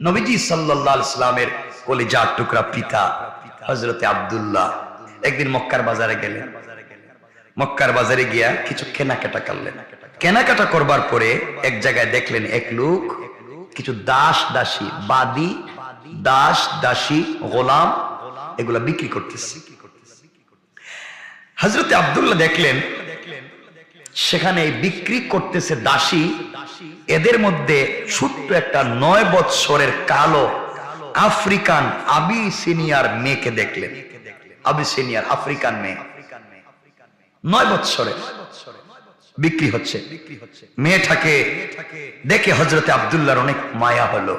নবীজি সাল্লাল্লাহু আলাইহি সাল্লামের কলিজার টুকরা পিতা হযরতে আব্দুল্লাহ একদিন মক্কার বাজারে গেলেন। মক্কার বাজারে গিয়া কিছু কেনাকাটা করলেন। কেনাকাটা করবার পরে এক জায়গায় দেখলেন এক লোক কিছু দাস দাসী, বাদী দাস দাসী, গোলাম এগুলা বিক্রি করতেছে। হযরতে আব্দুল্লাহ দেখলেন সেখানে বিক্রি করতেছে দাসী, এদের মধ্যে ছোট্ট একটা 9 বৎসরের কালো আফ্রিকান আবিসিনিয়ার মেয়েকে দেখলেন। আবিসিনিয়ার আফ্রিকান মেয়ে 9 বৎসরের বিক্রি হচ্ছে। মেয়েটাকে দেখে হযরতে আব্দুল্লাহর অনেক মায়া হলো,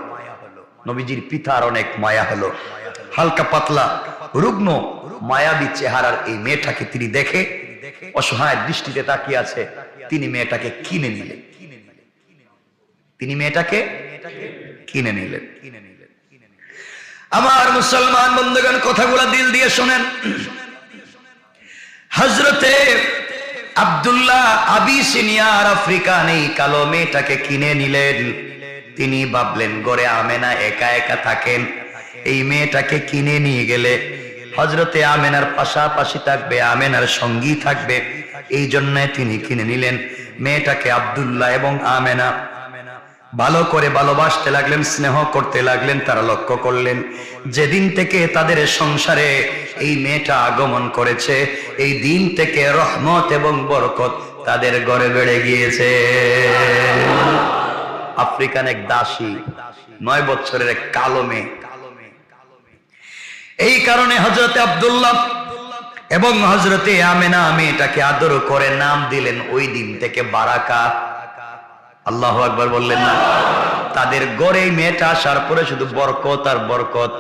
নবীজির পিতার অনেক মায়া হলো। হালকা পাতলা রুগ্ন মায়াবী চেহারার এই মেয়েটাকে তিনি দেখে অসহায় দৃষ্টিতে তাকিয়ে আছে। তিনি মেয়েটাকে কিনে নিলেন। আমার মুসলমান বন্ধুগণ, কথাগুলো দিল দিয়ে শোনেন। হযরতে আব্দুল্লাহ আবিসিনিয়ার আফ্রিকান এই কালো মেয়েটাকে কিনে নিলেন। তিনি ভাবলেন ঘরে আমেনা একা একা থাকেন, এই মেয়েটাকে কিনে নিয়ে গেলে হযরতে আমেনার পাশাপাশি থাকবে, আমেনার সঙ্গী থাকবে, এই জন্য তিনি কিনে নিলেন মেয়েটাকে। আব্দুল্লাহ এবং আমেনা ভালো করে ভালোবাসতে লাগলেন, স্নেহ করতে লাগলেন। তারা লক্ষ্য করলেন যেদিন থেকে তাদের সংসারে এই মেয়েটা আগমন করেছে, এই দিন থেকে রহমত এবং বরকত তাদের ঘরে বেড়ে গিয়েছে। আফ্রিকান এক দাসী, 9 বছরের এক কালো মেয়ে। এই কারণে হযরতে আব্দুল্লাহ এবং হযরতে আমেনা মেয়েটাকে আদর করে নাম দিলেন ওই দিন থেকে বারাকা। আল্লাহু আকবার বললেন না? তাদের ঘরে মেয়েটা আসার পরে শুধু বরকত আর বরকত,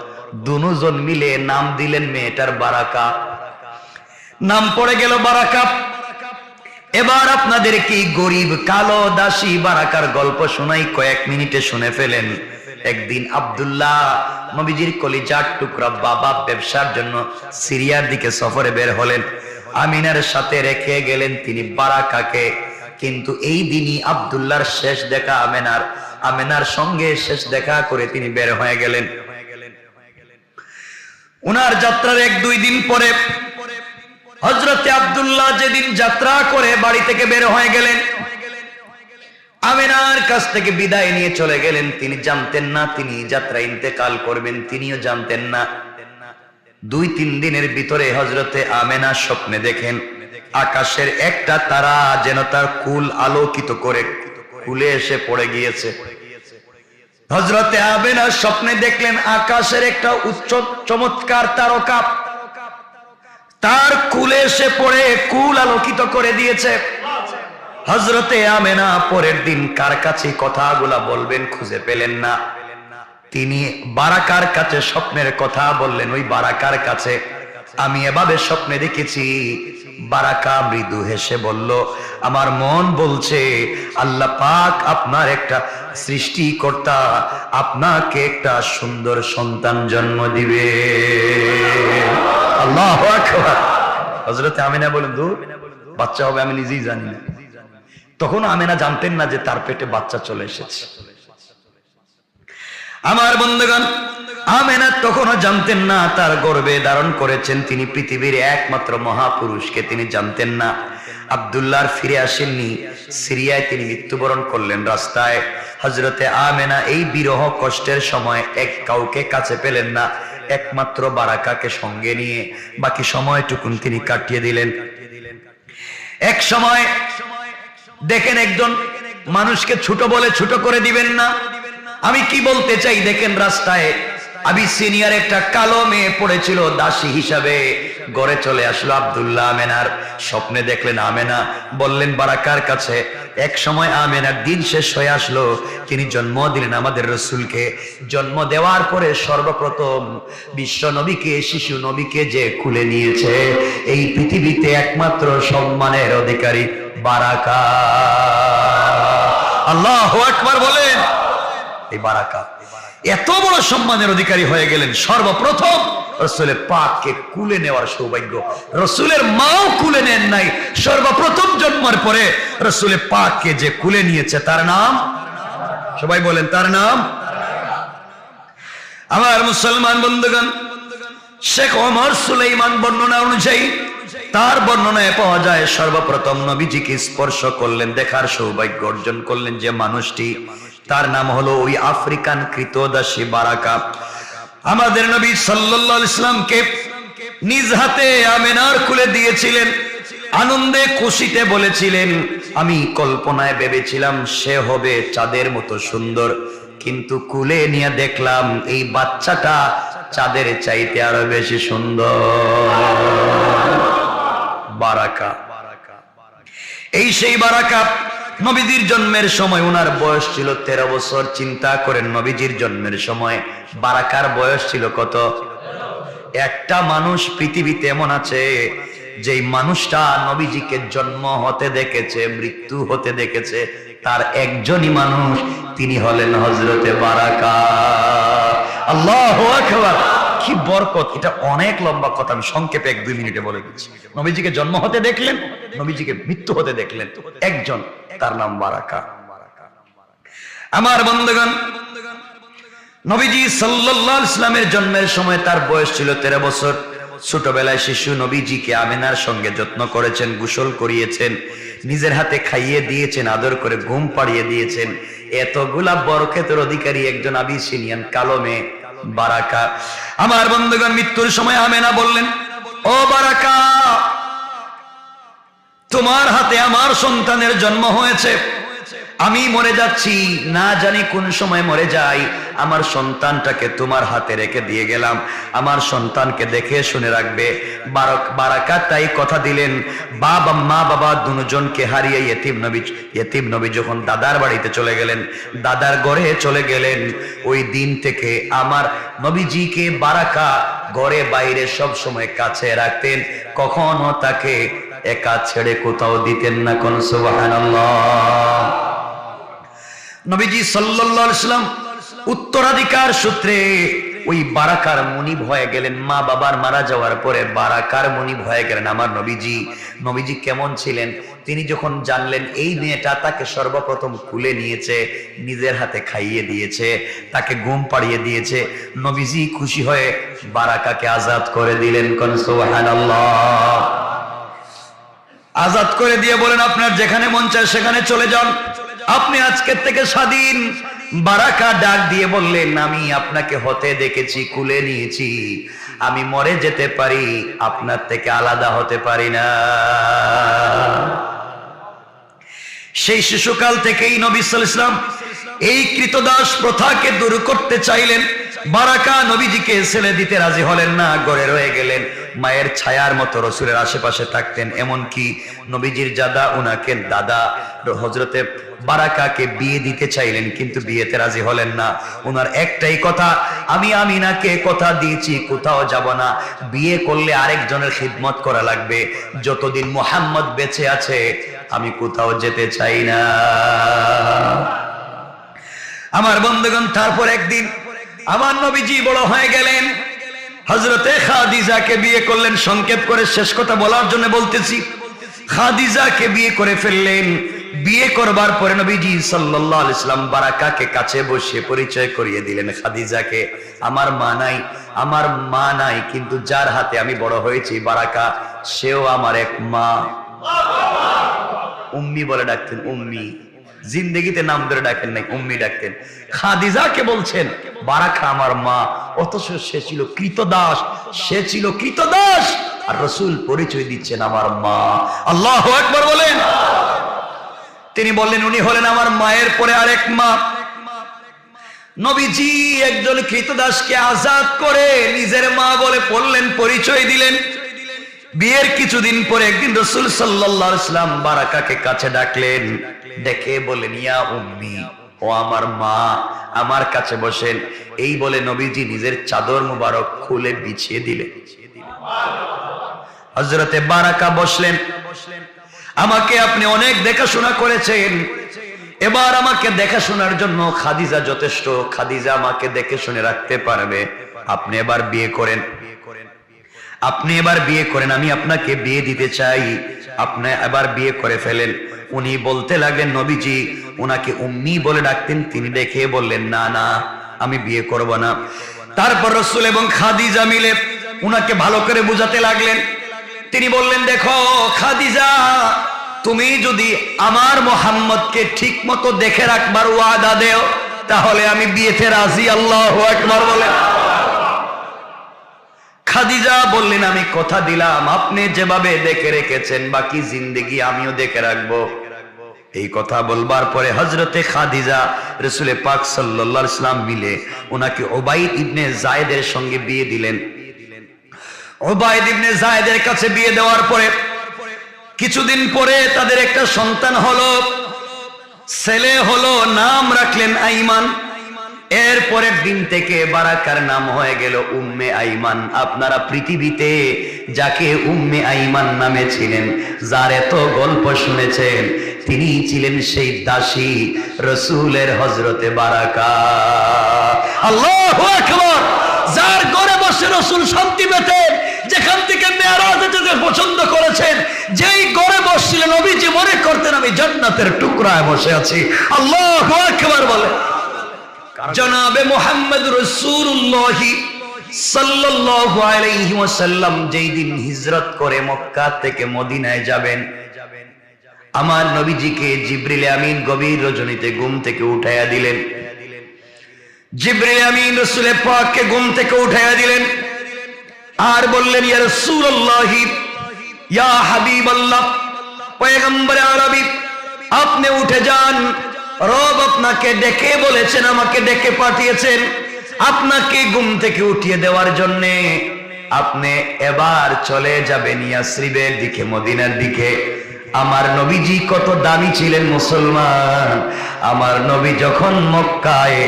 দুজন মিলে নাম দিলেন মেয়েটার বারাকা। নাম পড়ে গেল বারাকা। এবার আপনাদের কি গরিব কালো দাসী বারাকার গল্প শোনাই, কয়েক মিনিটে শুনে ফেলেন। একদিন আব্দুল্লাহ নবীজির কলিজার টুকরা বাবা ব্যবসার জন্য সিরিয়ার দিকে সফরে বের হলেন। আমিনার সাথে রেখে গেলেন তিনি বারাকাকে। কিন্তু এই দিনই আব্দুল্লাহর শেষ দেখা আমেনার সঙ্গে শেষ দেখা করে তিনি বের হয়ে গেলেন। উনার যাত্রার 1-2 দিন পরে হযরতে আব্দুল্লাহ যেদিন যাত্রা করে বাড়ি থেকে বের হয়ে গেলেন, আমেনার কাছ থেকে বিদায় নিয়ে চলে গেলেন। তিনি জানতেন না তিনি যাত্রা ইন্তেকাল করবেন, তিনিও জানতেন না। 2-3 দিনের ভিতরে হযরতে আমেনা স্বপ্নে দেখেন আকাশের একটা তারা যেন তার কুল আলোকিত করে খুলে এসে পড়ে গিয়েছে। হযরতে আমেনা স্বপ্নে দেখলেন আকাশের একটা উচ্চ চমৎকার তারকা তার কুলে এসে পড়ে কুল আলোকিত করে দিয়েছে। হযরতে আমেনা পরের দিন কার কাছে কথাগুলা বলবেন খুঁজে পেলেন না। তিনি বারাকার কাছে স্বপ্নের কথা বললেন। ওই বারাকার কাছে আমি এভাবে স্বপ্নে দেখেছি। বারাকা মৃদু হেসে বলল, আমার মন বলছে আল্লাহ পাক আপনার একটা সৃষ্টিকর্তা আপনাকে একটা সুন্দর সন্তান জন্ম দিবে। আল্লাহু আকবার। হযরতে আমিনা বলেন, দূর বাচ্চা হবে আমি নিজেই জানি না। তখন আমিনা জানতেন না যে তার পেটে বাচ্চা চলে এসেছে। আমার বন্ধুগণ, আমেনা তখনও জানতেন না তার গর্ভে ধারণ করেছেন তিনি পৃথিবীর একমাত্র মহাপুরুষকে। তিনি জানতেন না। আব্দুল্লাহ ফিরে আসেননি, সিরিয়ায় তিনি মৃত্যুবরণ করলেন রাস্তায়। হযরতে আমেনা এই বিরহ কষ্টের সময় এক কাউকে কাছে পেলেন না, একমাত্র বারাকাকে সঙ্গে নিয়ে বাকি সময়টুকুন তিনি কাটিয়ে দিলেন। এক সময় দেখেন একজন মানুষকে ছোট বলে ছোট করে দিবেন না। আমি কি বলতে চাই দেখেন, রাস্তায় আবিসিনিয়ার একটা কালো মেয়ে পড়েছিল দাসী হিসাবে, ঘরে চলে আসলো আব্দুল্লাহ আমেনার। স্বপ্নে দেখলেন আমেনা, বললেন বারাকার কাছে। এক সময় আমেনার দিন শেষ হয়ে আসলো, তিনি জন্ম দিলেন আমাদের রাসূলকে। জন্ম দেওয়ার পরে সর্বপ্রথম বিশ্ব নবীকে, শিশু নবীকে যে খুলে নিয়েছে এই পৃথিবীতে একমাত্র সম্মানের অধিকারী বারাকা। আল্লাহু আকবার বলেন। এই বারাকা এত বড় সম্মানের অধিকারী হয়ে গেলেন, সর্বপ্রথম রাসূলের পাককে কুলে নেওয়ার সৌভাগ্য। রাসূলের মাও কুলে নেন নাই, সর্বপ্রথম জন্মের পরে রাসূলের পাককে যে কুলে নিয়েছে তার নাম, সবাই বলেন তার নাম আমার মুসলমান বন্ধুগণ, শেখ ওমর সুলাইমান বর্ণনা অনুযায়ী, তার বর্ণনায় পাওয়া যায় সর্বপ্রথম নবীজিকে স্পর্শ করলেন, দেখার সৌভাগ্য অর্জন করলেন যে মানুষটি, তার নাম হলো ওই আফ্রিকান কৃতদাসী বারাকা। আমাদের নবী সাল্লাল্লাহু আলাইহি সাল্লামকে নিজ হাতে আমেনার খুলে দিয়েছিলেন, আনন্দে খুশিতে বলেছিলেন, আমি কল্পনায় ভেবেছিলাম সে হবে চাঁদের মতো সুন্দর, কিন্তু কুলে নিয়ে দেখলাম এই বাচ্চাটা চাঁদের চাইতে আরো বেশি সুন্দর। বারাকা, এই সেই বারাকা। নবীজির জন্মের সময় ওনার বয়স ছিল 13 বছর। চিন্তা করেন, নবীজির জন্মের সময় বারাকার বয়স ছিল কত? একটা মানুষ পৃথিবীতে এমন আছে যেই মানুষটা নবীজিকে জন্ম হতে দেখেছে, মৃত্যু হতে দেখেছে, তার একজনই মানুষ, তিনি হলেন হযরতে বারাকা। আল্লাহু আকবার, কি বরকত! এটা অনেক লম্বা কথা, আমি সংক্ষেপে 1-2 মিনিটে বলে দিচ্ছি। নবীজিকে জন্ম হতে দেখলেন, নবীজিকে মৃত্যু হতে দেখলেন, একজন, তার নাম বারাকা। আমার বন্ধুগণ, নবীজি সাল্লাল্লাহু আলাইহি সাল্লামের জন্মের সময় তার বয়স ছিল 13 বছর। ছোটবেলায় শিশু নবীজিকে আমেনার সঙ্গে যত্ন করেছেন, গোসল করিয়েছেন, নিজের হাতে খাইয়ে দিয়েছেন, আদর করে ঘুম পাড়িয়ে দিয়েছেন। এতগুলা বরকতের অধিকারী একজন আবিসিনিয়ান কালো মেয়ে বারাকা। আমার বন্ধুগণ, মৃত্যুর সময় আমেনা বললেন, ও বারাকা, তোমার হাতে আমার সন্তানের জন্ম হয়েছে, আমি মরে যাচ্ছি, না জানি কোন সময় মরে যাই, আমার সন্তানটাকে তোমার হাতে রেখে দিয়ে গেলাম, আমার সন্তানকে দেখে শুনে রাখবে। বারাকা তাই কথা দিলেন। মা বাবা দুজনকে হারিয়ে ইয়েতিম নবী যখন দাদার বাড়িতে চলে গেলেন, দাদার ঘরে চলে গেলেন, ওই দিন থেকে আমার নবীজিকে বারাকা ঘরে বাইরে সব সময় কাছে রাখতেন, কখনো তাকে একা ছেড়ে কোথাও দিতেন না। কোন সুবহানাল্লাহ। নবীজি সাল্লাল্লাহু আলাইহি সাল্লাম উত্তরাধিকার সূত্রে ওই বারাকার মুনিব হয়ে গেলেন। মা বাবার মারা যাওয়ার পরে বারাকার মুনিব হয়ে গেলেন আমার নবীজি। নবীজি কেমন ছিলেন? তিনি যখন জানলেন এই মেয়েটা তাকে সর্বপ্রথম কুলে নিয়েছে, নিজের হাতে খাইয়ে দিয়েছে, তাকে ঘুম পাড়িয়ে দিয়েছে, নবীজি খুশি হয়ে বারাকাকে আজাদ করে দিলেন। কোন সুবহানাল্লাহ। আজাদ করে দিয়ে বলেন, আপনার যেখানে মন চায় সেখানে চলে যান, আপনি আজকের থেকে স্বাধীন। বারাকা ডাক দিয়ে বললেন, আমি আপনাকে হতে দেখেছি, কুলে নিয়েছি, আমি মরে যেতে পারি, আপনার থেকে আলাদা হতে পারি না। সেই শিশুকাল থেকেই নবী সাল্লাল্লাহু আলাইহি ওয়াসাল্লাম এই কৃতদাস প্রথাকে দূর করতে চাইলেন। বারাকা নবীজিকে ছেড়ে দিতে রাজি হলেন না, ঘরে রয়ে গেলেন, মায়ের ছায়ার মতো রাসূলের আশেপাশে থাকতেন। এমনকি নবীজির দাদা হযরতে বারাকাকে বিয়ে দিতে চাইলেন, কিন্তু বিয়েতে রাজি হলেন না। ওনার একটাই কথা, আমি আমিনাকে কথা দিয়েছি কোথাও যাব না, বিয়ে করলে আরেকজনের খিদমত করা লাগবে, যতদিন মুহাম্মদ বেঁচে আছে আমি কোথাও যেতে চাই না। আমার বন্ধুগণ, তারপর একদিন আমার নবীজি বড় হয়ে গেলেন, হযরতে খাদিজাকে বিয়ে করলেন। সংক্ষেপ করে শেষ কথা বলার জন্য বলতেছি, খাদিজাকে বিয়ে করে ফেললেন। বিয়ে করবার পরে নবীজি সাল্লাল্লাহু আলাইহি সাল্লাম বারাকাকে কাছে বসে পরিচয় করিয়ে দিলেন খাদিজাকে, আমার মা নাই, কিন্তু যার হাতে আমি বড় হয়েছি বারাকা, সেও আমার এক মা। উম্মি বলে ডাকতেন, উম্মি, জিন্দেগিতে নাম ধরে ডাকেন নাই, উম্মি ডাকতেন। খাদিজাকে বলছেন বারাকা আমার মা, অথচ সে ছিল কৃতদাস, আর রাসূল পরিচয় দিচ্ছেন আমার মা। আল্লাহু আকবার বলেন। তিনি বললেন উনি হলেন আমার মায়ের পরে আরেক মা। নবীজি একজন কৃতদাসকে আজাদ করে নিজের মা বলে পড়লেন, পরিচয় দিলেন। বিয়ের কিছুদিন পরে একদিন রাসূল সাল্লাল্লাহু আলাইহি ওয়াসাল্লাম বারাকাকে কাছে ডাকলেন, ডেকে বললেন, ইয়া উম্মি, ও আমার মা, আমার কাছে বসেন। এই বলে নবীজি নিজের চাদর মুবারক খুলে বিছিয়ে দিলেন। হযরতে বারাকা বসলেন। আমাকে আপনি অনেক দেখাশোনা করেছেন, এবার আমাকে দেখাশোনার জন্য খাদিজা যথেষ্ট, খাদিজা আমাকে দেখে শুনে রাখতে পারবে, আপনি এবার বিয়ে করেন, আমি আপনাকে বিয়ে দিতে চাই, আপনি এবার বিয়ে করে ফেলেন। উনি বলতে লাগলেন, নবীজি উনাকে উম্মি বলে ডাকতেন, তিনি দেখে বললেন, না না, আমি বিয়ে করব না। তারপর রাসূল এবং খাদিজা মিলে উনাকে ভালো করে বুঝাতে লাগলেন। তিনি বললেন, দেখো খাদিজা, তুমি যদি আমার মুহাম্মদকে ঠিক মতো দেখে রাখবার ওয়াদা দেও তাহলে আমি বিয়েতে রাজি। আল্লাহু আকবার বলেন। খাদিজা বললেন, আমি কথা দিলাম আপনি যেভাবে দেখে রেখেছেন বাকি জিন্দেগি আমিও দেখে রাখবো। এই কথা বলবার পরে হযরতে খাদিজা রাসূল পাক সাল্লাল্লাহু আলাইহি ওয়াসাল্লাম মিলে ওনাকে উবাইদ ইবনে যায়েদের সঙ্গে বিয়ে দিলেন। উবাইদ ইবনে যায়েদের কাছে বিয়ে দেওয়ার পরে কিছুদিন পরে তাদের একটা সন্তান হলো, ছেলে হলো, নাম রাখলেন আইমান। এর পরের দিন থেকে বারাকার নাম হয়ে গেল উম্মে আইমান। আপনারা পৃথিবীতে যাকে উম্মে আইমান নামে ছিলেন, যার এত গল্প শুনেছেন, তিনি ছিলেন সেই দাসী রাসূলের হযরতে বারাকা। আল্লাহু আকবার। যার ঘরে বসে রাসূল শান্তি পেতেন, যেখান থেকে মেরাজে যেতে পছন্দ করেছেন, যেই ঘরে বসছিলেন নবীজি মনে করতেন আমি জান্নাতের টুকরায় বসে আছি। আল্লাহু আকবার বলে। জনাবে মুহাম্মদ রাসূলুল্লাহ সাল্লাল্লাহু আলাইহি ওয়াসাল্লাম যেই দিন হিজরত করে মক্কা থেকে মদিনায় যাবেন, আমার নবীজিকে জিবরিল আমিন গভীর রজনীতে ঘুম থেকে উঠাইয়া দিলেন। জিবরিল আমিন রাসূল পাককে ঘুম থেকে উঠাইয়া দিলেন আর বললেন, ইয়া রাসূলুল্লাহ, ইয়া হাবিবাল্লাহ, পয়গম্বর আরবি, আপনি উঠে যান। রব আপনাকে ডেকে বলেছেন, আমাকে ডেকে পাঠিয়েছেন আপনাকে ঘুম থেকে উঠিয়ে দেওয়ার জন্য। আপনি এবার চলে যাবেন ইয়াসরিবের দিকে, মদিনার দিকে। আমার নবীজি কত দামি ছিলেন মুসলমান। আমার নবী যখন মক্কায়,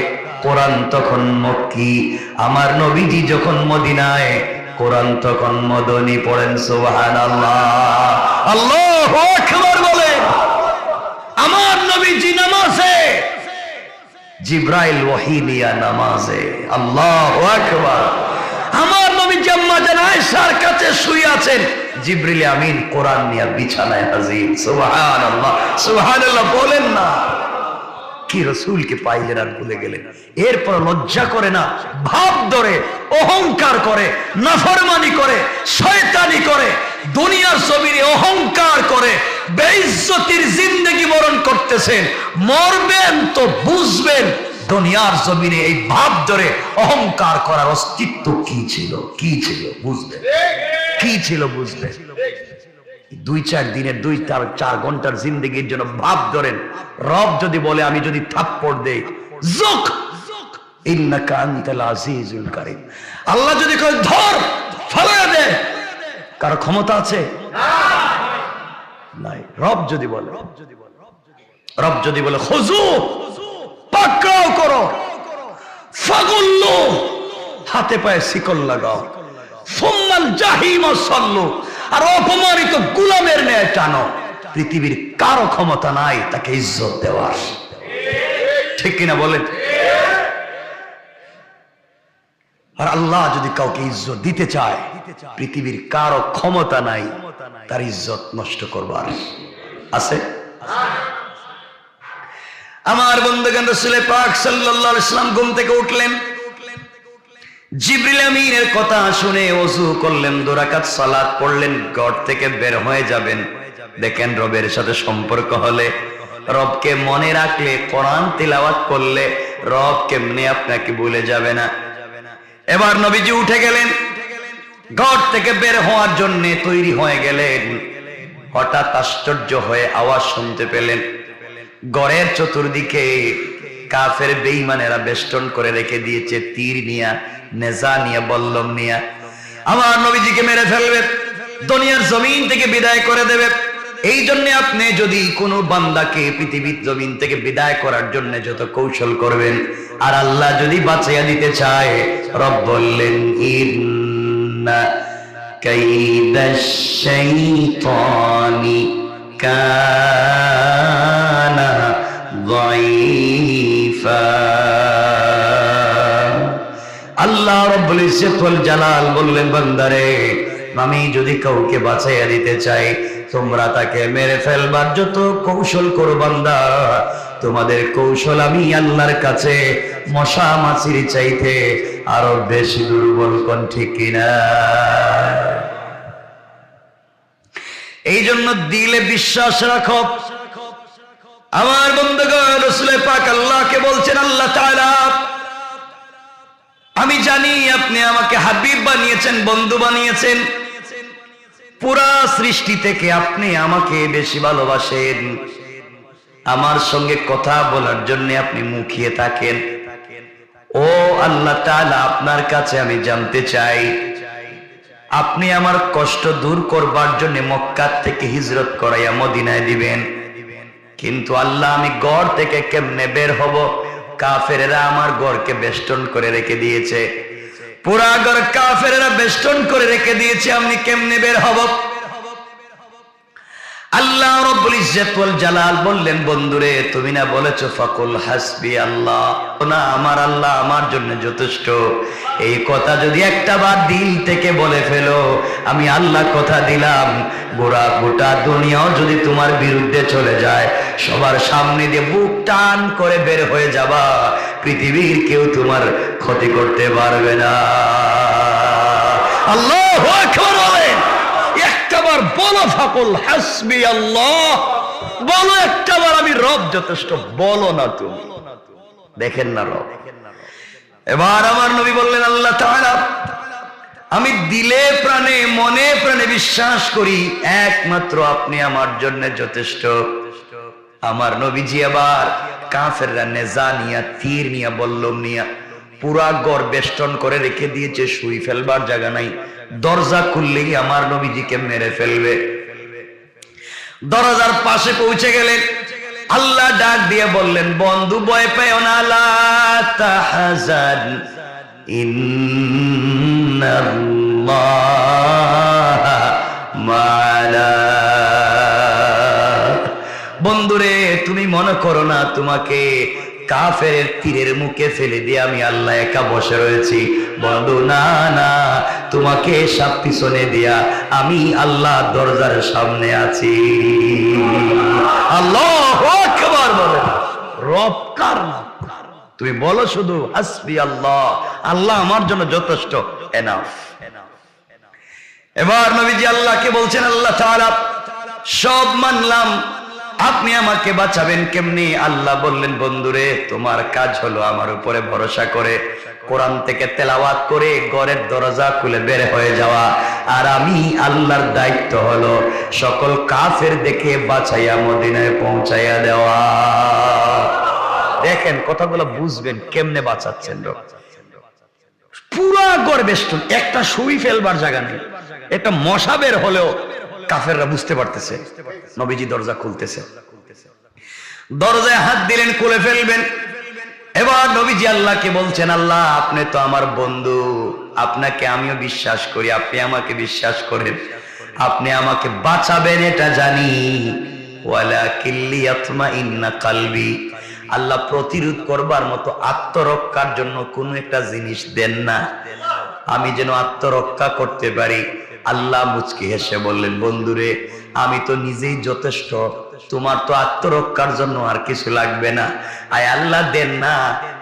কোরআন তখন মক্কি। আমার নবীজি যখন মদিনায়, কোরআন তখন মদনী। পড়েন সুবহানাল্লাহ। আল্লাহু আকবার বলেন। আমার নবীজি নামাজে, জিবরাইল ওহী নিয়া নামাজে। আল্লাহু আকবার। আমার নবী আম্মা জান আয়েশার কাছে শুয়ে আছেন, জিবরিল আমিন কোরআন নিয়ে বিছানায় হাজির। সুবহানাল্লাহ, সুবহানাল্লাহ বলেন না। কি রাসূলকে পাইলেন আর ভুলে গেলেন। এরপর লজ্জা করে না, ভাব ধরে, অহংকার করে, নাফরমানি করে, শয়তানি করে, দুনিয়ার জমিনে অহংকার করে বেইজ্জতির জিন্দেগি বরণ করতেছেন। মরবেন তো বুঝবেন দুনিয়ার জমিনে এই ভাব ধরে অহংকার করার অস্তিত্ব কি ছিল, কি ছিল বুঝবেন, কি ছিল বুঝবেন। 2-4 দিনের 2-4 ঘন্টার জিন্দেগির জন্য ভাব ধরেন। রব যদি বলে আমি যদি থাপ্পড় দেই, যুক ইন্নাকা আনতাল আজিজুল কারীম। আল্লাহ যদি কয় ধর, ফালায়া দে, কার ক্ষমতা আছে? নাই। রব যদি বলে, রব যদি বলে খুজু, পাকড়াও করো, ফাগুল্লু, হাতে পায়ে শিকল লাগাও, সুম্মাল জাহিম সাল্লু, আর অপমানিত গোলামের ন্যায় টানো। পৃথিবীর কারো ক্ষমতা নাই তাকে ইজ্জত দেওয়ার। ঠিক কিনা বলেন? আর আল্লাহ যদি কাউকে ইজ্জত দিতে চায়, পৃথিবীর কারো ক্ষমতা নাই তার ইজ্জত নষ্ট করবার। আছে? আমার বন্ধুগণ, রাসূল পাক সাল্লাল্লাহু আলাইহি ওয়াসাল্লাম ঘুম থেকে উঠলেন। জিবরিল আমিনের কথা শুনে ওযু করলেন, 2 রাকাত সালাত পড়লেন, ঘর থেকে বের হয়ে যাবেন। দেখেন রবের সাথে সম্পর্ক হলে, রবকে মনে রাখলে, কোরআন তিলাওয়াত করলে রব কেমনে আপনাকে ভুলে যাবে না। এবার নবীজি উঠে গেলেন, ঘর থেকে বের হওয়ার জন্য তৈরি হয়ে গেলেন। হঠাৎ আশ্চর্য হয়ে আওয়াজ শুনতে পেলেন, ঘরের চতুর্দিকে কাফের বেঈমানেরা বেষ্টন করে রেখে দিয়েছে, তীর নিয়া, নেজা নিয়া, বল্লম নিয়া। আমার নবীজিকে মেরে ফেলবে, দুনিয়ার জমিন থেকে বিদায় করে দেবে। এই জন্য আপনি যদি কোনো বান্দাকে পৃথিবীর জমিন থেকে বিদায় করার জন্য যত কৌশল করবেন, আর আল্লাহ যদি বাঁচাইয়া দিতে চায়, রব বললেন ইন্না কাইদাশ শাইতানি কানা যায়ীফা। আল্লাহ রব্বুল ইজ্জত ওয়াল জালাল বললেন, বান্দারে, আমি যদি কাউকে বাঁচাইয়া দিতে চাই, তোমরা তাকে মেরে ফেলবার যত কৌশল করো বান্দা, তোমাদের কৌশল আমি আল্লাহর কাছে মশা মাছির চাইতে আরো বেশি দুর্বল, কোন ঠিক কিনা? এই জন্য দিলে বিশ্বাস রাখো। আমার বন্ধুগণ, রাসূল পাক আল্লাহকে বলছেন, আল্লাহ তাআলা আমি জানি আপনি আমাকে হাবিব বানিয়েছেন, বন্ধু বানিয়েছেন, পুরা সৃষ্টি থেকে আপনি আমাকে বেশি ভালোবাসেন, আমার সঙ্গে কথা বলার জন্য আপনি মুখিয়ে থাকেন। ও আল্লাহ তাআলা, আপনার কাছে আমি জানতে চাই, আপনি আমার কষ্ট দূর করবার জন্য মক্কা থেকে হিজরত করাইয়া মদিনায় দিবেন, কিন্তু আল্লাহ আমি ঘর থেকে কেমনে বের হব? কাফেরেরা আমার ঘরকে বেষ্টন করে রেখে দিয়েছে, পুরা ঘর কাফেরেরা বেষ্টন করে রেখে দিয়েছে, আমি কেমনে বের হব? আল্লাহ রাব্বুল ইজ্জত ওয়াল জালাল বললেন, বন্ধুরে তুমি না বলেছো ফাকুল হাসবি আল্লাহ, না আমার আল্লাহ আমার জন্য যথেষ্ট। এই কথা যদি একটা বার দিল থেকে বলে ফেলো, আমি আল্লাহ কথা দিলাম, গোটা দুনিয়াও যদি তোমার বিরুদ্ধে চলে যায়, সবার সামনে দিয়ে বুক টান করে বের হয়ে যাবা, পৃথিবীর কেউ তোমার ক্ষতি করতে পারবে না। আল্লাহু আকবার বলেন, একটাবার বলো ফাকুল হাসবি আল্লাহ, বলো একটাবার আমি রব যথেষ্ট, বলো না তুমি, দেখেন না রব। এবার আমার নবী বললেন, আল্লাহ তাআলা আমি দিলে প্রাণে মনে প্রাণে বিশ্বাস করি একমাত্র আপনি আমার জন্য যথেষ্ট। আমার নবীজি আবার কাফেররা নেজা নিয়া, তীর নিয়া, বল্লম নিয়া পুরা ঘর বেষ্টন করে রেখে দিয়েছে, শুই ফেলবার জায়গা নাই, দরজা খুললেই আমার নবীজিকে মেরে ফেলবে। দরজার পাশে পৌঁছে গেলেন, আল্লাহ ডাক দিয়ে বললেন, বন্ধু ভয় পেও না, লা তাহজান ইন্নাল্লাহা মা'ানা। বন্ধুরে তুমি মনে করো না তোমাকে কাফেরের তীরের মুখে ফেলে দিয়ে আমি আল্লাহ একা বসে রয়েছি। বন্ধু না না, তোমাকে সব পিছনে দিয়া আমি আল্লাহ দরজার সামনে আছি। আল্লাহু আকবার বলেন, রব কার নাম? তুমি বলো শুধু হাসবি আল্লাহ, আল্লাহ আমার জন্য যথেষ্ট, এনাফ। এবার নবীজি আল্লাহকে বলছেন, আল্লাহ তাআলা সব মানলাম, আপনি আমাকে বাঁচাবেন কেমনি? আল্লাহ বললেন, বন্ধুরে তোমার কাজ হলো আমার উপরে ভরসা করে কোরআন থেকে তেলাওয়াত করে ঘরের দরজা খুলে বের হয়ে যাওয়া, আর আমি আল্লাহর দায়িত্ব হলো সকল কাফের দেখে বাঁচাইয়া মদিনায় পৌঁছাইয়া দেওয়া। দেখেন কথাগুলো বুঝবেন কেমনে বাঁচাচ্ছেন। পুরা ঘর বেষ্টন, একটা সুই ফেলবার জায়গা নেই, একটা মশা বের হলেও কাফেররা বুঝতে পারতেছে নবীজি দরজা খুলতেছে। দরজায় হাত দিলেন, খুলে ফেলবেন। এবার নবীজি আল্লাহকে বলছেন, আল্লাহ আপনি তো আমার বন্ধু, আপনাকে আমিও বিশ্বাস করি, আপনি আমাকে বিশ্বাস করেন, আপনি আমাকে বাঁচাবেন এটা জানি, ওয়ালাকিন লিয়াতমাইন্না কলবি। আল্লাহ প্রতিরোধ করবার মতো আত্মরক্ষার জন্য কোন একটা জিনিস দেন না, আমি যেন আত্মরক্ষা করতে পারি। আল্লাহ মুচকি হেসে বললেন, বন্ধুরে আমি তো নিজেই যথেষ্ট, তোমার তো আত্মরক্ষার জন্য আর কিছু লাগবে না। আয় আল্লাহ দেন না,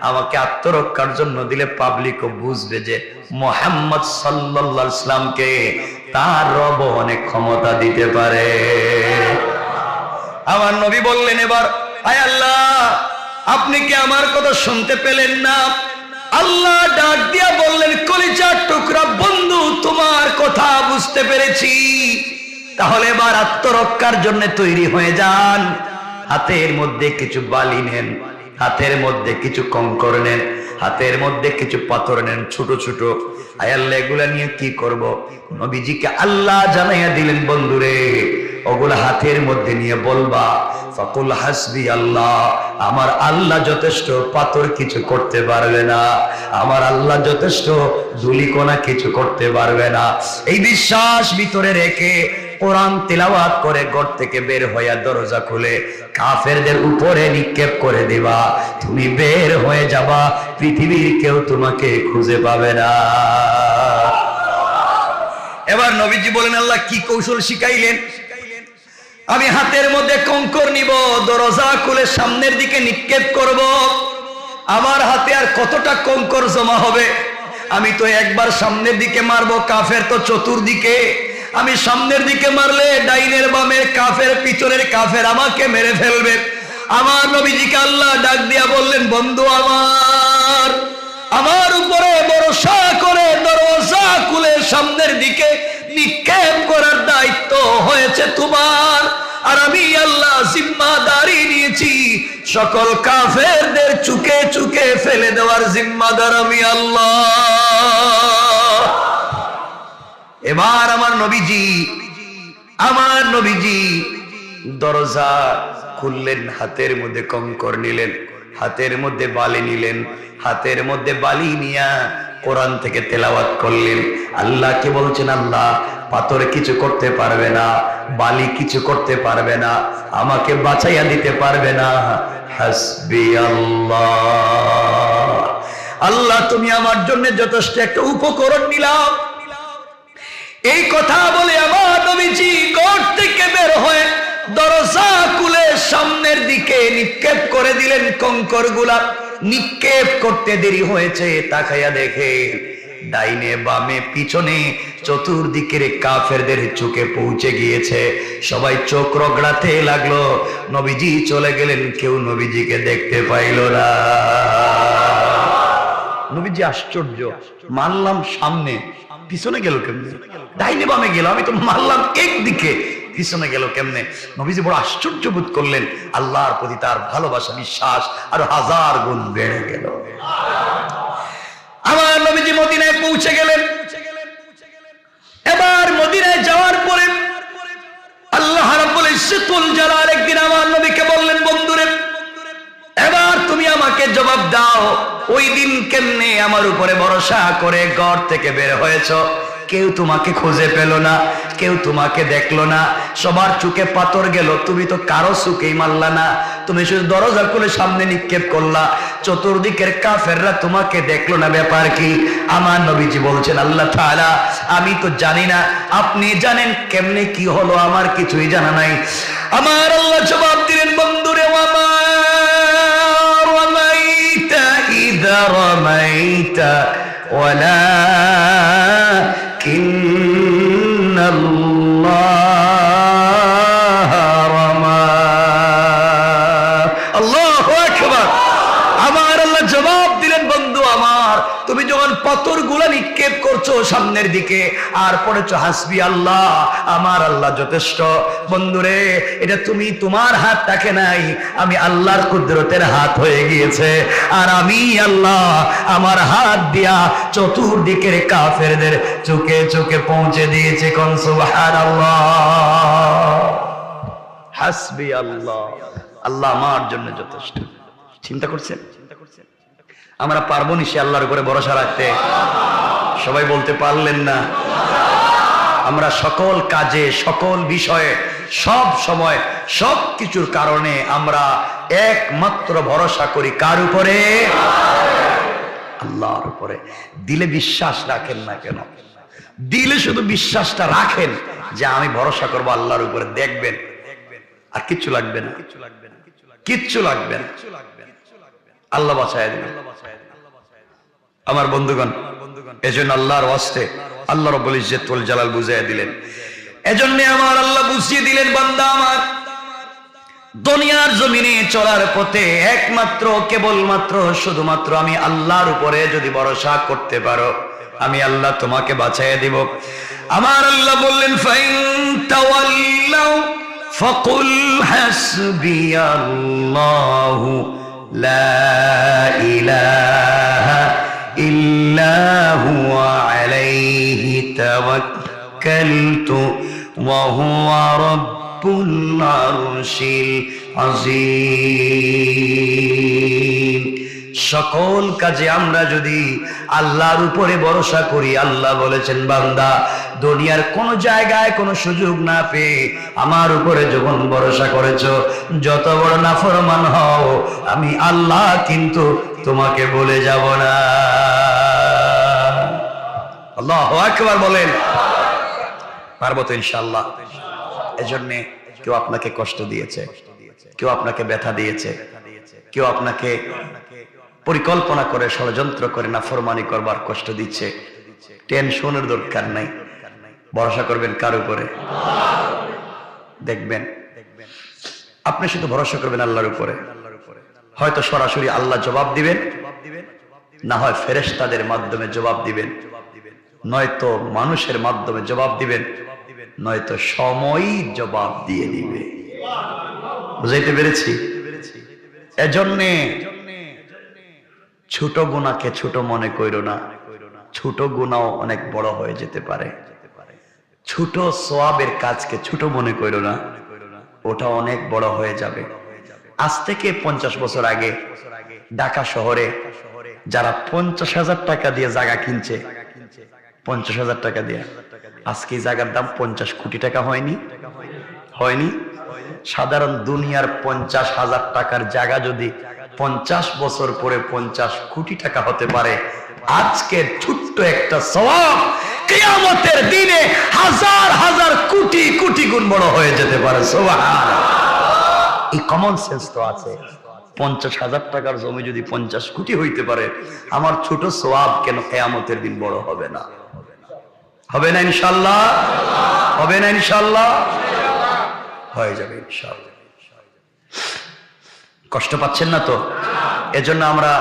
আমাকে আত্মরক্ষার জন্য দিলে পাবলিকও বুঝবে যে মুহাম্মদ সাল্লাল্লাহু আলাইহি ওয়াসাল্লামকে তার রব অনেক ক্ষমতা দিতে পারে। আমার নবী বললেন, এবার আয় আল্লাহ আপনি কি আমার কথা শুনতে পেলেন না? আল্লাহ ডাক দিয়া বললেন, কলিজার টুকরা বন্ধু তোমার কথা বুঝতে পেরেছি, তাহলে এবার আত্মরক্ষার জন্য তৈরি হয়ে যান। হাতের মধ্যে কিছু বালি নেন, হাতের মধ্যে কিছু কঙ্কর নেন, হাতের মধ্যে কিছু পাথর নেন ছোট ছোট। আয় আল্লাহ এগুলা নিয়ে কি করব? নবীজিকে আল্লাহ জানাইয়া দিলেন, বন্ধুরে ওগুলা হাতের মধ্যে নিয়ে বলবা ফাকুল হাসবি আল্লাহ, আমার আল্লাহ যথেষ্ট, পাথর কিছু করতে পারবে না, আমার আল্লাহ যথেষ্ট, ধুলিকণা কিছু করতে পারবে না। এই বিশ্বাস ভিতরে রেখে কোরআন তিলাওয়াত করে ঘর থেকে বের হইয়া দরজা খুলে কাফেরদের উপরে নিক্ষেপ করে দিবা, তুমি বের হয়ে যাবা, পৃথিবীর কেউ তোমাকে খুঁজে পাবে না। এবার নবীজি বলেন, আল্লাহ কি কৌশল শিখাইলেন? আমি হাতের মধ্যে কঙ্কর নিব, দরজা খুলে সামনের দিকে নিক্ষেপ করব। আমার হাতে আর কতটা কঙ্কর জমা হবে? আমি তো একবার সামনের দিকে মারবো, কাফের তো চতুর্দিকে। আমি সামনের দিকে মারলে ডাইনের বামের কাফের, পিছনের কাফের আমাকে মেরে ফেলবে। আমার নবীজিকে আল্লাহ ডাক দিয়া বললেন, বন্ধু আমার উপরে ভরসা করে দরজা খুলে সামনের দিকে নিক্ষেপ করার দায়িত্ব হয়েছে তোমার, আর আমি আল্লাহ জিম্মাদারি নিয়েছি সকল কাফেরদের চুকে চুকে ফেলে দেওয়ার জিম্মাদার আমি আল্লাহ। এবার আমার নবীজি দরজা খুললেন, হাতের মধ্যে কঙ্কর নিলেন, হাতের মধ্যে বালি নিলেন, হাতের মধ্যে বালি নিয়া কোরআন থেকে তেলাওয়াত করলেন। আল্লাহকে বলছেন, আল্লাহ পাথর কিছু করতে পারবে না, বালি কিছু করতে পারবে না, আমাকে বাঁচাইয়া দিতে পারবে না। হাসবি আল্লাহ, আল্লাহ তুমি আমার জন্য যথেষ্ট, একটা উপকরণ নিলাম। এই কথা বলে আমার নবীজি ঘর থেকে বের হয়ে দরজা খুলে সামনের দিকে নিক্ষেপ করে দিলেন কঙ্কর গুলা। নিক্ষেপ করতে দেরি হয়েছে, তাকাইয়া দেখে ডাইনে বামে পিছনে চতুর্দিকের কাফেরদের চোখে পৌঁছে গিয়েছে। সবাই চোখ রগড়াতে লাগলো। নবীজি চলে গেলেন, কেউ নবীজিকে দেখতে পাইল না। নবীজি আশ্চর্য, মারলাম সামনে, পিছনে গেল কেমনে? ডাইনে বামে গেল, আমি তো মারলাম একদিকে, পিছনে গেল কেমনে? নবীজি বড় আশ্চর্য বোধ করলেন। আল্লাহর প্রতি তার ভালোবাসা, বিশ্বাস আর 1000 গুণ বেড়ে গেল। আমার নবীজি মদিনায় পৌঁছে গেলেন। এবার মদিনায় যাওয়ার পরে আল্লাহ রাব্বুল ইজ্জতুল জালাল একদিন আমার নবীকে বললেন, বন্ধুরে এবার তুমি আমাকে জবাব দাও, ওই দিন কেমনে আমার উপরে ভরসা করে ঘর থেকে বের হয়েছো? কেউ তোমাকে খুঁজে পেল না, কেউ তোমাকে দেখলো না, সবার চোখে পাথর গেল, তুমি তো কারো চোখেই মারলা না, তুমি শুধু দরজা খুলে সামনে নিক্ষেপ করলা, চতুর্দিকের কাফেররা তোমাকে দেখলো না, ব্যাপার কি? আমার নবীজি বলছেন, আল্লাহ তাআলা আমি তো জানি না, আপনি জানেন কেমনে কি হলো, আমার কিছুই জানা নাই। আমার আল্লাহ জবাব দিলেন, বন্ধুরে ওয়ামা রামাইতা ইযা রামাইতা ওয়ালাকিন্নাল্লাহ রামা। আল্লাহু আকবার। আমার আল্লাহ জবাব দিলেন, বন্ধু আমার তুমি যখন পাথরগুলো নিক্ষেপ করছো সামনের দিকে আর পড়েছো হাসবি আল্লাহ, আমার আল্লাহ যথেষ্ট, বন্ধুরে এটা তুমি তোমার হাত থাকে নাই, আমি আল্লাহর কুদরতের হাত হয়ে গিয়েছে, আর আমি আল্লাহ আমার হাত দিয়া চতুর্দিকের কাফেরদের চোখে চোখে পৌঁছে দিয়েছে। কোন সুবহানাল্লাহ। হাসবি আল্লাহ, আল্লাহ আমার জন্য যথেষ্ট। চিন্তা করছেন আমরা পারবো নি সে আল্লাহর উপরে ভরসা রাখতে? সবাই বলতে পারলেন না? আমরা সকল কাজে, সকল বিষয়ে, সব সময়, সব কিছুর কারণে আমরা একমাত্র ভরসা করি কার উপরে? আল্লাহর উপরে। দিলে বিশ্বাস রাখেন না কেন? দিলে শুধু বিশ্বাসটা রাখেন যে আমি ভরসা করবো আল্লাহর উপরে, দেখবেন আর কিচ্ছু লাগবে না, কিচ্ছু লাগবে না, আল্লাহ বাঁচায় দিবেন। আমার বন্ধুগণ, এজন্য আল্লাহর ওয়াস্তে আল্লাহ রাব্বুল ইজ্জতুল জালাল বুঝাইয়া দিলেন। এজন্য আমার আল্লাহ বুঝিয়ে দিলেন, বান্দা আমার দুনিয়ার জমিনে চলার পথে একমাত্র, কেবলমাত্র, শুধুমাত্র আমি আল্লাহর উপরে যদি ভরসা করতে পারো, আমি আল্লাহ তোমাকে বাঁচাইয়া দিব। আমার আল্লাহ বললেন, ফাইন তাওয়াল্লাউ ফাকুল হাসবিয়াল্লাহু লা ইলাহা ইল্লা হুয়া আলাইহি তাওয়াক্কালতু ওয়া হুয়া রাব্বুল আরশিল আযীম। সকল কাজে আমরা যদি আল্লাহর উপরে ভরসা করি, আল্লাহ বলেছেন, বান্দা দুনিয়ার কোন জায়গায় কোন সুযোগ না পেয়ে আমার উপরে যখন ভরসা করেছো, যত বড় নাফরমান হও, আমি আল্লাহ কিন্তু তোমাকে বলে যাব না। আল্লাহু আকবার বলেন। পারবো তো ইনশাআল্লাহ। এজন্য কেউ আপনাকে কষ্ট দিয়েছে, কেউ আপনাকে ব্যথা দিয়েছে, কেউ আপনাকে পরিকল্পনা করে ষড়যন্ত্র করে নাফরমানি করবার কষ্ট দিচ্ছে। টেনশনের দরকার নাই, ভরসা করবেন কার উপরে? দেখবেন আপনি শুধু ভরসা করবেন আল্লাহর উপরে। হয়তো সরাসরি আল্লাহ জবাব দিবেন, না হয় ফেরেশতাদের মাধ্যমে জবাব দিবেন, নয়তো মানুষের মাধ্যমে জবাব দিবেন, নয়তো সময়ই জবাব দিয়ে দিবে। বুঝাইতে পেরেছি? এজন্যে ছোট গুনাহকে ছোট মনে কইরো না, ছোট গুনাহও অনেক বড় হয়ে যেতে পারে। ছোট সওয়াবের কাজকে ছোট মনে কইরো না, ওটা অনেক বড় হয়ে যাবে। আজ থেকে 50 বছর আগে ঢাকা শহরে যারা 50,000 টাকা দিয়ে জায়গা কিনছে, 50,000 টাকা দিয়ে, আজকে জায়গার দাম 50 কোটি টাকা হয়নি? হয়নি? সাধারণ দুনিয়ার 50,000 টাকার জায়গা যদি 50 বছর পরে 50 কোটি টাকা হতে পারে, আজকের ছোট্ট একটা সওয়াব কিয়ামতের দিনে হাজার হাজার কোটি কোটি গুণ বড় হয়ে যেতে পারে। সুবহানাল্লাহ। এই কমন সেন্স তো আছে। 50,000 টাকার জমি যদি 50 কোটি হইতে পারে, আমার ছোট সওয়াব কেন কিয়ামতের দিন বড় হবে না? হবে না ইনশাআল্লাহ? হবে না ইনশাআল্লাহ? হয়ে যাবে ইনশাআল্লাহ। কষ্ট পাচ্ছেন না তো? এজন্য আমরা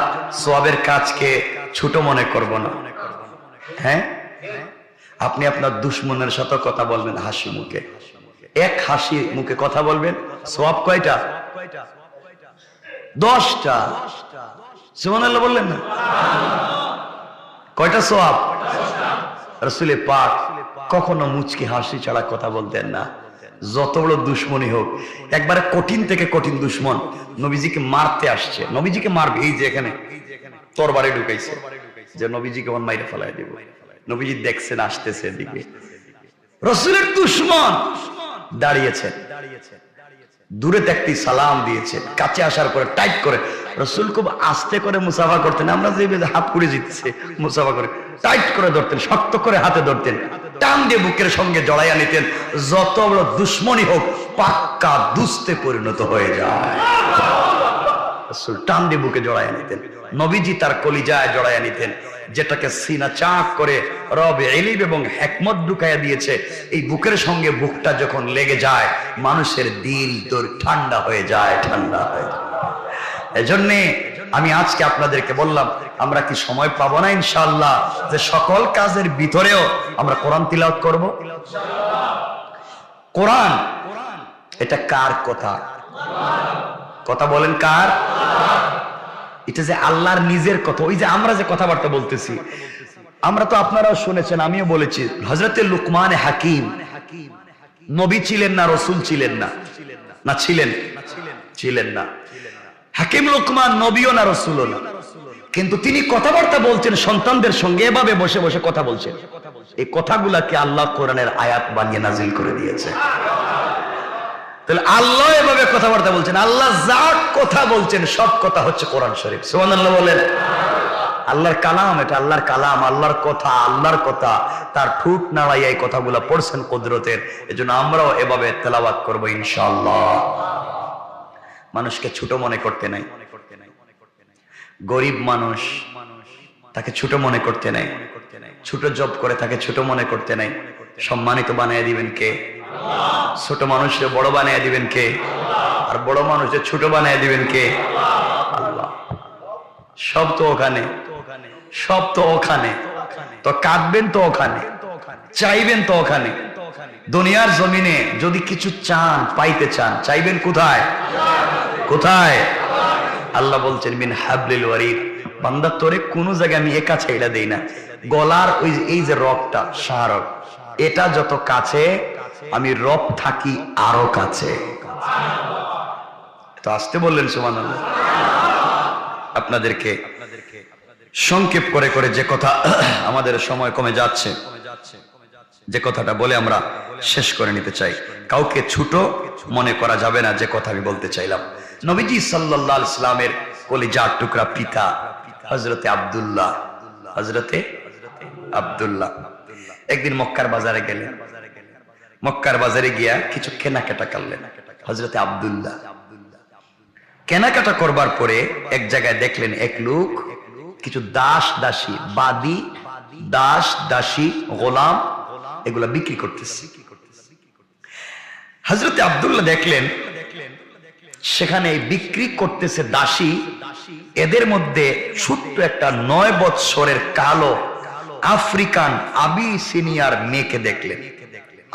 সওয়াবের কাজকে ছোট মনে করব না। হ্যাঁ, আপনি আপনার দুশমনের সাথে কথা বলবেন হাসি মুখে, এক হাসি মুখে কথা বলবেন, সওয়াব কয়টা? 10টা। সুবহানাল্লাহ বললেন না? কয়টা সওয়াব? রাসূল পাক কখনো মুচকি হাসি ছাড়া কথা বলতেন না, যত বড় দুশমনই হোক। একবারে কঠিন থেকে কঠিন দুশমন নবীজিকে মারতে আসছে, নবীজিকে মারবে, এই যে এখানে তরবারি ঢুকাইছে যে নবীজিকে ওন মাইরে ফেলাই দেব। নবীজি দেখছেন আসতেছে এদিকে, রাসূলের দুশমন দাঁড়িয়েছে, দূরে দেখতে সালাম দিয়েছে, কাছে আসার পরে টাইট করে রাসূল খুব আস্তে করে মুসাফা করতেন। আমরা যে হাত পুড়ে জিতছে মুসাফা করে টাইট করে ধরতেন, শক্ত করে হাতে ধরতেন, টান দিয়ে বুকের সঙ্গে জড়াইয়া নিতেন। যত বড় দুশমনই হোক পাক্কা দুস্তে পরিণত হয়ে যায়। রাসূল টান দিয়ে বুকে জড়াইয়া নিতেন, নবীজি তার কলিজায় জড়াইয়া নিতেন, যেটাকে সিনা চাক করে রব ইলম এবং হিকমত ঢুকাইয়া দিয়েছে। এই বুকের সঙ্গে বুকটা যখন লেগে যায়, মানুষের দিল তোর ঠান্ডা হয়ে যায়, ঠান্ডা হয়ে যায়। এজন্য আমি আজকে আপনাদেরকে বললাম, আমরা কি সময় পাবো না ইনশাআল্লাহ যে সকল কাজের ভিতরেও আমরা কোরআন তিলাওয়াত করব? কোরআন এটা কার কথা? কথা বলেন কার? এটা যে আল্লাহর নিজের কথা। ওই যে আমরা যে কথাবার্তা বলতেছি, আমরা তো আপনারাও শুনেছেন, আমিও বলেছি, হযরতে লুকমান হাকিম নবী ছিলেন না, রাসূল ছিলেন না? না ছিলেন? ছিলেন না। হাকিম লুকমান নবীও না, রাসূলও না, কিন্তু তিনি কথাবার্তা বলছেন সন্তানদের সঙ্গে, এভাবে বসে বসে কথা বলছেন। এই কথাগুলাকে আল্লাহ কোরআনের আয়াত বানিয়ে নাজিল করে দিয়েছে। তাহলে আল্লাহ এভাবে কথাবার্তা বলছেন, আল্লাহ যা কথা বলছেন সব কথা হচ্ছে কোরআন শরীফ। সুবহানাল্লাহ বলেন। আল্লাহর কালাম, এটা আল্লাহর কালাম, আল্লাহর কথা, আল্লাহর কথা। তার ঠোঁট নাড়াইয়া এই কথাগুলা পড়ছেন কুদরতের। এজন্য আমরাও এভাবে তেলাওয়াত করব ইনশাআল্লাহ। মানুষকে ছোট মনে করতে নাই, গরিব মানুষ তাকে ছোট মনে করতে নাই, ছোট জব করে তাকে ছোট মনে করতে নাই। সম্মানিত বানিয়ে দিবেন কে? ছোট মানুষকে বড় বানিয়ে দিবেন কে? আর বড় মানুষকে ছোট বানিয়ে দিবেন কে? আল্লাহ। সব তো ওখানে, সব তো ওখানে। তো কাঁদবেন তো ওখানে, চাইবেন তো ওখানে। দুনিয়ার জমিনে যদি কিছু চান, পাইতে চান, চাইবেন কোথায়? কোথায়? আল্লাহ বলছেন মিন হাবলিল ওয়ারিদ, বান্দা তোরে কোন জায়গায় আমি একা ছাইড়া দেই না। গলার ওই এই যে রগটা, শাহরগ, এটা যত কাছে, আমি রব থাকি আরো কাছে। তো আসতে বললেন সুবহানাল্লাহ। আপনাদেরকে সংক্ষেপ করে করে যে কথা, আমাদের সময় কমে যাচ্ছে, যে কথাটা বলে আমরা শেষ করে নিতে চাই। কাউকে ছোট মনে করা যাবে না, যে কথা আমি বলতে চাইলাম। নবীজি সাল্লাল্লাহু আলাইহি সাল্লামের কলিজার টুকরা পিতা হযরতে আব্দুল্লাহ, হযরতে আব্দুল্লাহ একদিন মক্কার বাজারে গেলেন। মক্কার বাজারে গিয়া কিছু কেনাকাটা করলেন হযরতে আব্দুল্লাহ। কেনাকাটা করবার পরে এক জায়গায় দেখলেন এক লোক কিছু দাস দাসী, বাদী দাস দাসী, গোলাম এগুলা বিক্রি করতেছে। হযরতে আব্দুল্লাহ দেখলেন সেখানে বিক্রি করতেছে দাসী, এদের মধ্যে ছোট্ট একটা 9 বৎসরের কালো আফ্রিকান আবিসিনিয়ার মেয়েকে দেখলেন।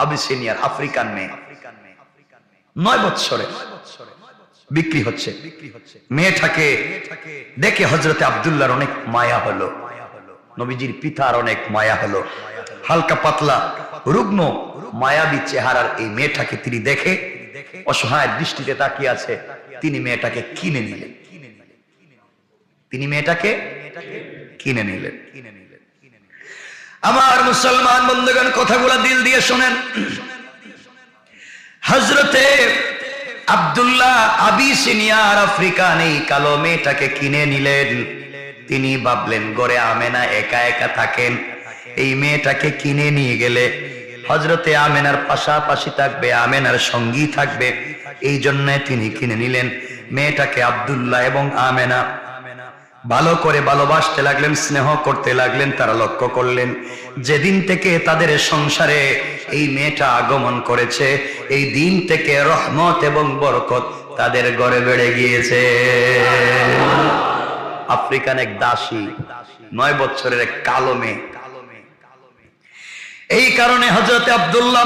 আবিসিনিয়ার আফ্রিকান মেয়ে 9 বৎসরের বিক্রি হচ্ছে। মেয়েটাকে দেখে হযরতে আব্দুল্লাহর অনেক মায়া হলো, নবীজির পিতার অনেক মায়া হলো। হালকা পাতলা রুগ্ন মায়াবী চেহারার এই মেয়েটাকে তিনি দেখে অসহায় দৃষ্টিতে তাকিয়ে আছে। তিনি মেয়েটাকে কিনে নিলেন। তিনি মেয়েটাকে কিনে নিলেন। আমার মুসলমান বন্ধুগণ, কথাগুলো দিল দিয়ে শোনেন। হযরতে আব্দুল্লাহ আবিসিনিয়ার আফ্রিকান এই কালো মেয়েটাকে কিনে নিলেন। তিনি ভাবলেন ঘরে আমেনা একা একা থাকেন, এই মেয়েটাকে কিনে নিয়ে গেলে হযরতে আমেনার পাশাপাশি থাকবে, আমেনার সঙ্গী থাকবে, এই জন্য তিনি কিনে নিলেন মেয়েটাকে। আব্দুল্লাহ এবং আমেনা ভালো করে ভালোবাসতে লাগলেন, স্নেহ করতে লাগলেন। তারা লক্ষ্য করলেন যেদিন থেকে তাদের সংসারে এই মেয়েটা আগমন করেছে, এই দিন থেকে রহমত এবং বরকত তাদের ঘরে বেড়ে গিয়েছে। আফ্রিকান এক দাসী, 9 বছরের এক কালো মেয়ে। এই কারণে হযরতে আব্দুল্লাহ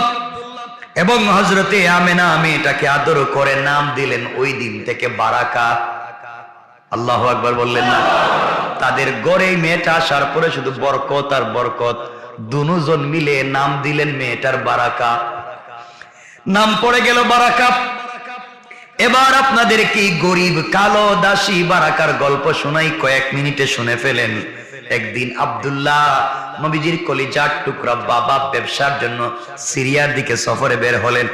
এবং হযরতে আমেনা মেয়েটাকে আদর করে নাম দিলেন ওই দিন থেকে বারাকা। আল্লাহু আকবার বললেন না? তাদের ঘরে মেয়েটা আসার পরে শুধু বরকত আর বরকত, দুজন মিলে নাম দিলেন মেয়েটার বারাকা। নাম পড়ে গেল বারাকা। এবার আপনাদের কি গরিব কালো দাসী বারাকার গল্প শোনাই, কয়েক মিনিটে শুনে ফেলেন। একদিন আব্দুল্লাহ নবীজির কলিজার টুকরা বাবা ব্যবসার জন্য সিরিয়ার দিকে সফরে বের হলেন।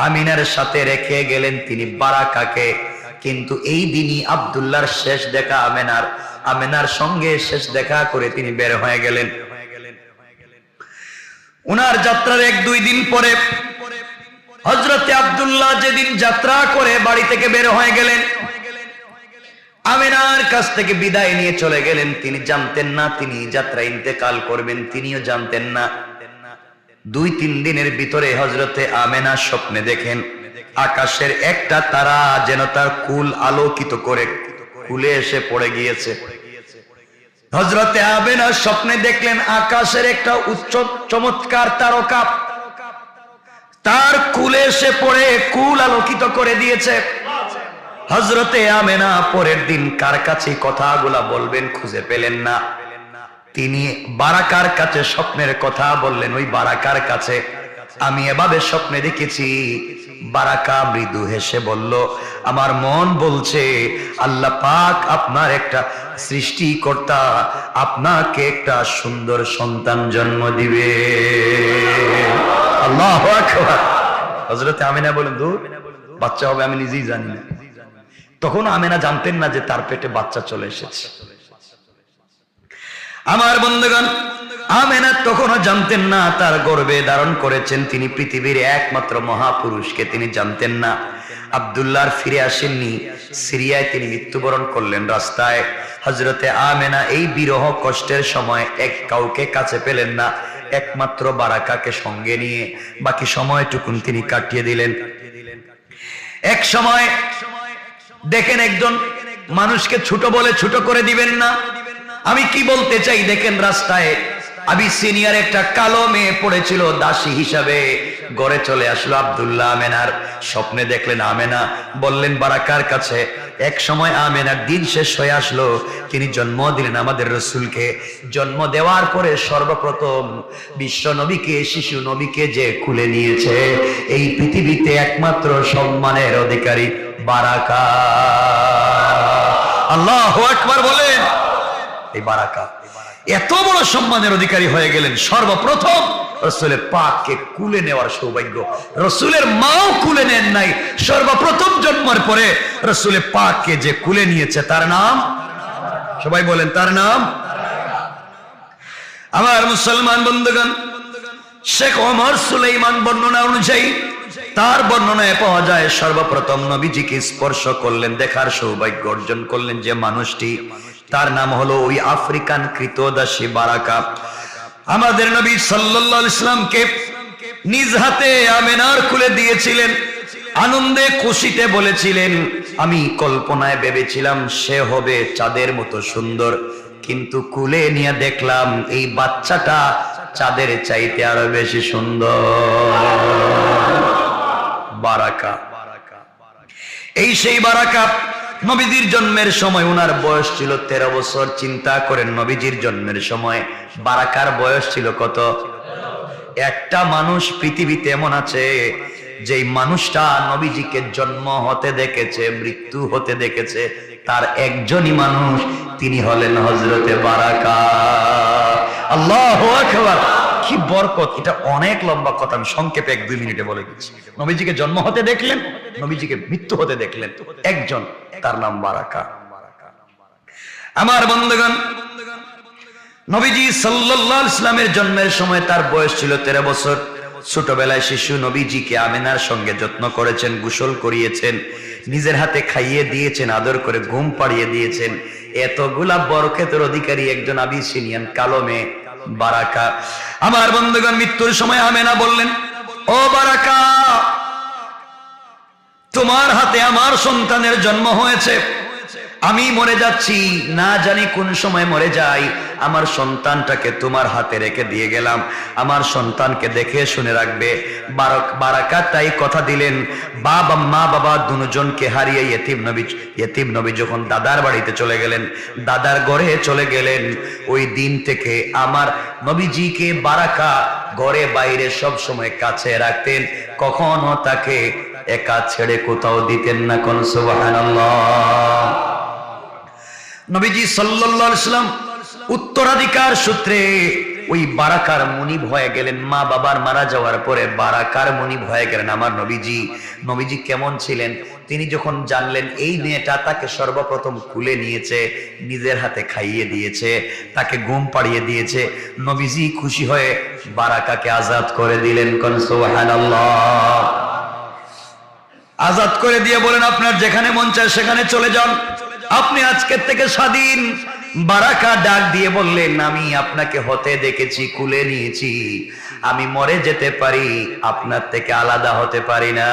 আমিনার সাথে রেখে গেলেন তিনি বারাকাকে। কিন্তু এই দিনই আব্দুল্লাহর শেষ দেখা আমেনার সঙ্গে শেষ দেখা করে তিনি বের হয়ে গেলেন। উনার যাত্রার 1-2 দিন পরে হযরতে আব্দুল্লাহ যেদিন যাত্রা করে বাড়ি থেকে বের হয়ে গেলেন, আমেনার কাছ থেকে বিদায় নিয়ে চলে গেলেন। তিনি জানতেন না তিনি যাত্রা ইন্তেকাল করবেন, তিনিও জানতেন না। 2-3 দিনের ভিতরে হযরতে আমেনা স্বপ্নে দেখেন আকাশের একটা তারা যেন তার কুল আলোকিত করে খুলে এসে পড়ে গিয়েছে। হযরতে আমেনা স্বপ্নে দেখলেন আকাশের একটা উচ্চ চমৎকার তারকা তার কুলে এসে পড়ে কুল আলোকিত করে দিয়েছে। হযরতে আমেনা পরের দিন কার কাছে কথাগুলা বলবেন খুঁজে পেলেন না। তিনি বারাকার কাছে স্বপ্নের কথা বললেন। ওই বারাকার কাছে আমি এভাবে স্বপ্নে দেখেছি। বারাকা মৃদু হেসে বলল, আমার মন বলছে আল্লাহ পাক আপনার একটা সৃষ্টিকর্তা আপনাকে একটা সুন্দর সন্তান জন্ম দিবে। আল্লাহু আকবার। হযরতে আমিনা বলেন, দূর, বাচ্চা হবে আমি নিজেই জানি না। তখন আমিনা জানতেন না যে তার পেটে বাচ্চা চলে এসেছে। আমার বন্ধুগণ, আমেনা তখনও জানতেন না তার গর্ভে ধারণ করেছেন তিনি পৃথিবীর একমাত্র মহাপুরুষকে। তিনি জানতেন না। আব্দুল্লাহর ফিরে আসেননি, সিরিয়ায় তিনি মৃত্যুবরণ করলেন রাস্তায়। হযরতে আমেনা এই বিরহ কষ্টের সময় এক কাউকে কাছে পেলেন না, একমাত্র বারাকাকে সঙ্গে নিয়ে বাকি সময়টুকুন তিনি কাটিয়ে দিলেন। এক সময় দেখেন একজন মানুষকে ছোট বলে ছোট করে দিবেন না। আমি কি বলতে চাই দেখেন, রাস্তায় আবিসিনিয়ার একটা কালো মেয়ে পড়েছিল দাসী হিসাবে, ঘরে চলে আসলো আব্দুল্লাহ আমেনার। স্বপ্নে দেখলেন আমেনা, বললেন বারাকার কাছে। এক সময় আমেনার দিন শেষ হয়ে আসলো, তিনি জন্ম দিলেন আমাদের রসুলকে। জন্ম দেওয়ার পরে সর্বপ্রথম বিশ্ব নবীকে, শিশু নবীকে যে খুলে নিয়েছে, এই পৃথিবীতে একমাত্র সম্মানের অধিকারী বারাকা। আল্লাহু আকবার বলেন। এই বারাকা এত বড় সম্মানের অধিকারী হয়ে গেলেন, সর্বপ্রথম রাসূলের পাককে কুলে নেওয়ার সৌভাগ্য। রাসূলের মাও কুলে নেন নাই, সর্বপ্রথম জন্মের পরে রাসূলের পাককে যে কুলে নিয়েছে তার নাম, সবাই বলেন তার নাম। আমার মুসলমান বন্ধুগণ, শেখ ওমর সুলাইমান বর্ণনা অনুযায়ী তার বর্ণনায় পাওয়া যায় সর্বপ্রথম নবীজিকে স্পর্শ করলেন, দেখার সৌভাগ্য অর্জন করলেন যে মানুষটি, তার নাম হলো ওই আফ্রিকান কৃতদাসী বারাকা। আমাদের নবী সাল্লাল্লাহু আলাইহি সাল্লামকে নিজ হাতে আমেনার কোলে দিয়েছিলেন, আনন্দে খুশিতে বলেছিলেন, আমি কল্পনায় ভেবেছিলাম সে হবে চাঁদের মতো সুন্দর, কিন্তু কুলে নিয়ে দেখলাম এই বাচ্চাটা চাঁদের চাইতে আরো বেশি সুন্দর। বারাকা, এই সেই বারাকা। নবীজির জন্মের সময় উনার বয়স ছিল 13 বছর। চিন্তা করেন, নবীজির জন্মের সময় বারাকার বয়স ছিল কত? একটা মানুষ পৃথিবীতে এমন আছে যেই মানুষটা নবীজিকে জন্ম হতে দেখেছে, মৃত্যু হতে দেখেছে, তার একজনই মানুষ, তিনি হলেন হযরতে বারাকা। আল্লাহু আকবার, কি বরকত! এটা অনেক লম্বা কথা, আমি সংক্ষেপে 1-2 মিনিটে বলে দিচ্ছি। নবীজিকে জন্ম হতে দেখলেন, নবীজিকে মৃত্যু হতে দেখলেন, একজন, তার নাম বারাকা। আমার বন্ধুগণ, নবীজি সাল্লাল্লাহু আলাইহি সাল্লামের জন্মের সময় তার বয়স ছিল 13 বছর। ছোটবেলায় শিশু নবীজিকে আমেনার সঙ্গে যত্ন করেছেন, গোসল করিয়েছেন, নিজের হাতে খাইয়ে দিয়েছেন, আদর করে ঘুম পাড়িয়ে দিয়েছেন। এতগুলা বরকতের অধিকারী একজন আবিসিনিয়ান কালো মেয়ে বারাকা। আমার বন্ধুগণ, মৃত্যুর সময় আমেনা বললেন, ও বারাকা, তোমার হাতে আমার সন্তানের জন্ম হয়েছে, আমি মরে যাচ্ছি, না জানি কোন সময় মরে যাই, আমার সন্তানটাকে তোমার হাতে রেখে দিয়ে গেলাম, আমার সন্তানকে দেখে শুনে রাখবে। বারাকা তাই কথা দিলেন। মা বাবা দুজনকে হারিয়ে ইয়েতিম নবী যখন দাদার বাড়িতে চলে গেলেন, দাদার ঘরে চলে গেলেন, ওই দিন থেকে আমার নবীজিকে বারাকা ঘরে বাইরে সব সময় কাছে রাখতেন, কখনো তাকে একা ছেড়ে কোথাও দিতেন না। কোন সুবহানাল্লাহ। নবীজি সাল্লাল্লাহু আলাইহি সাল্লাম উত্তরাধিকার সূত্রে ওই বারাকার মুনিব হয়ে গেলেন। মা বাবার মারা যাওয়ার পরে বারাকার মুনিব হয়ে গেলেন আমার নবীজি। নবীজি কেমন ছিলেন? তিনি যখন জানলেন এই মেয়েটা তাকে সর্বপ্রথম কুলে নিয়েছে, নিজের হাতে খাইয়ে দিয়েছে, তাকে ঘুম পাড়িয়ে দিয়েছে, নবীজি খুশি হয়ে বারাকাকে আজাদ করে দিলেন। কোন সুবহানাল্লাহ। আজাদ করে দিয়ে বলেন, আপনার যেখানে মন চায় সেখানে চলে যান, আপনি আজকের থেকে স্বাধীন। বারাকা ডাক দিয়ে বললেন, আমি আপনাকে হতে দেখেছি, কুলে নিয়েছি, আমি মরে যেতে পারি, আপনার থেকে আলাদা হতে পারি না।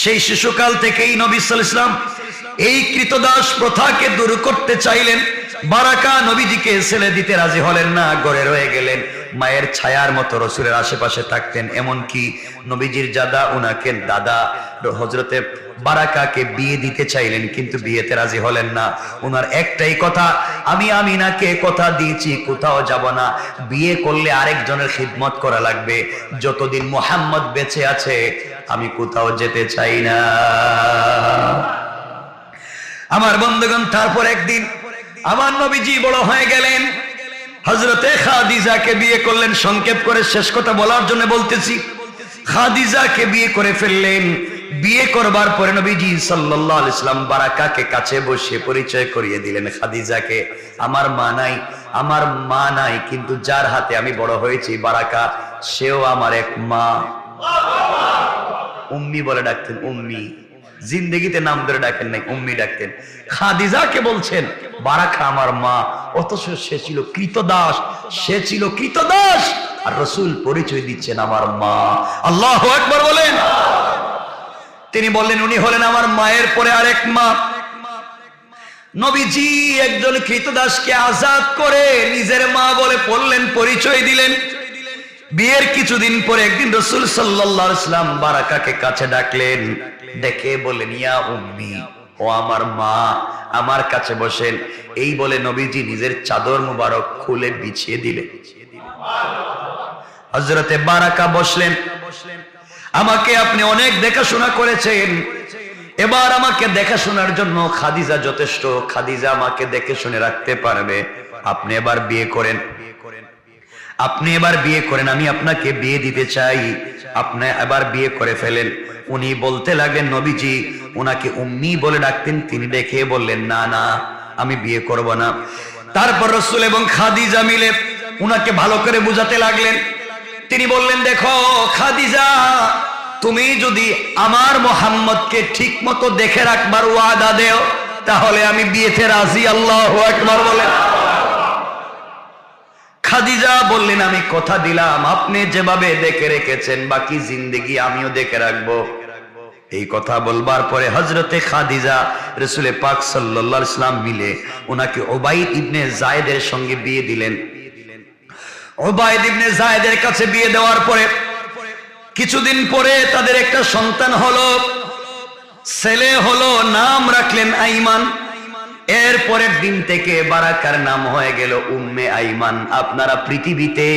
সেই শিশুকাল থেকেই নবী সাল্লাল্লাহু আলাইহি ওয়াসাল্লাম এই কৃতদাস প্রথাকে দূর করতে চাইলেন। বারাকা নবীজিকে ছেড়ে দিতে রাজি হলেন না, ঘরে রয়ে গেলেন, মায়ের ছায়ার মতো রাসূলের আশেপাশে থাকতেন। এমনকি নবীজির দাদা হযরতে বারাকাকে বিয়ে দিতে চাইলেন, কিন্তু বিয়েতে রাজি হলেন না। ওনার একটাই কথা, আমি আমিনাকে কথা দিয়েছি কোথাও যাব না, বিয়ে করলে আরেকজনের খিদমত করা লাগবে, যতদিন মুহাম্মদ বেঁচে আছে আমি কোথাও যেতে চাই না। আমার বন্ধুগণ, তারপর একদিন আমার নবীজি বড় হয়ে গেলেন, হযরতে খাদিজাকে বিয়ে করলেন। সংক্ষেপ করে শেষ কথা বলার জন্য বলতেছি, খাদিজাকে বিয়ে করে ফেললেন। বিয়ে করবার পরে নবীজি সাল্লাল্লাহু আলাইহি সাল্লাম বারাকাকে কাছে বসে পরিচয় করিয়ে দিলেন খাদিজাকে, আমার মা নাই, কিন্তু যার হাতে আমি বড় হয়েছি বারাকা, সেও আমার এক মা। উম্মি বলে ডাকতেন, উম্মি, জিন্দেগিতে নাম ধরে ডাকেন নাই, উম্মি ডাকতেন। খাদিজাকে বলছেন বারাকা আমার মা, অথচ সে ছিল কৃতদাস, আর রাসূল পরিচয় দিচ্ছেন আমার মা। আল্লাহু আকবার বলেন। তিনি বললেন, উনি হলেন আমার মায়ের পরে আরেক মা। নবীজি একজন কৃতদাসকে আজাদ করে নিজের মা বলে পড়লেন, পরিচয় দিলেন। বিয়ের কিছুদিন পরে একদিন রাসূল সাল্লাল্লাহু আলাইহি ওয়াসাল্লাম বারাকাকে কাছে ডাকলেন, ডেকে বললেন, ইয়া উম্মি, ও আমার মা, আমার কাছে বসেন। এই বলে নবীজি নিজের চাদর মুবারক খুলে বিছিয়ে দিলেন। হযরতে বারাকা বসলেন। আমাকে আপনি অনেক দেখাশোনা করেছেন, এবার আমাকে দেখাশোনার জন্য খাদিজা যথেষ্ট, খাদিজা আমাকে দেখে শুনে রাখতে পারবে, আপনি এবার বিয়ে করেন, আমি আপনাকে বিয়ে দিতে চাই, আপনি এবার বিয়ে করে ফেলেন। উনি বলতে লাগলেন, নবীজি উনাকে উম্মি বলে ডাকতেন, তিনি দেখে বললেন, না না, আমি বিয়ে করব না। তারপর রাসূল এবং খাদিজা মিলে উনাকে ভালো করে বুঝাতে লাগলেন। তিনি বললেন, দেখো খাদিজা, তুমি যদি আমার মোহাম্মদকে ঠিক মতো দেখে রাখবার ওয়াদা দেও তাহলে আমি বিয়েতে রাজি। আল্লাহু আকবার বলেন। খাদিজা বললেন, আমি কথা দিলাম আপনি যেভাবে দেখে রেখেছেন বাকি জিন্দেগি আমিও দেখে রাখবো। এই কথা বলবার পরে হযরতে খাদিজা রাসূল পাক সাল্লাল্লাহু আলাইহি ওয়াসাল্লাম মিলে ওনাকে উবাইদ ইবনে যায়েদের সঙ্গে বিয়ে দিলেন। উবাইদ ইবনে যায়েদের কাছে বিয়ে দেওয়ার পরে কিছুদিন পরে তাদের একটা সন্তান হলো, ছেলে হলো, নাম রাখলেন আইমান। এর পরের দিন থেকে বারাকার নাম হয়ে গেল উম্মে আইমান। আপনারা পৃথিবীতে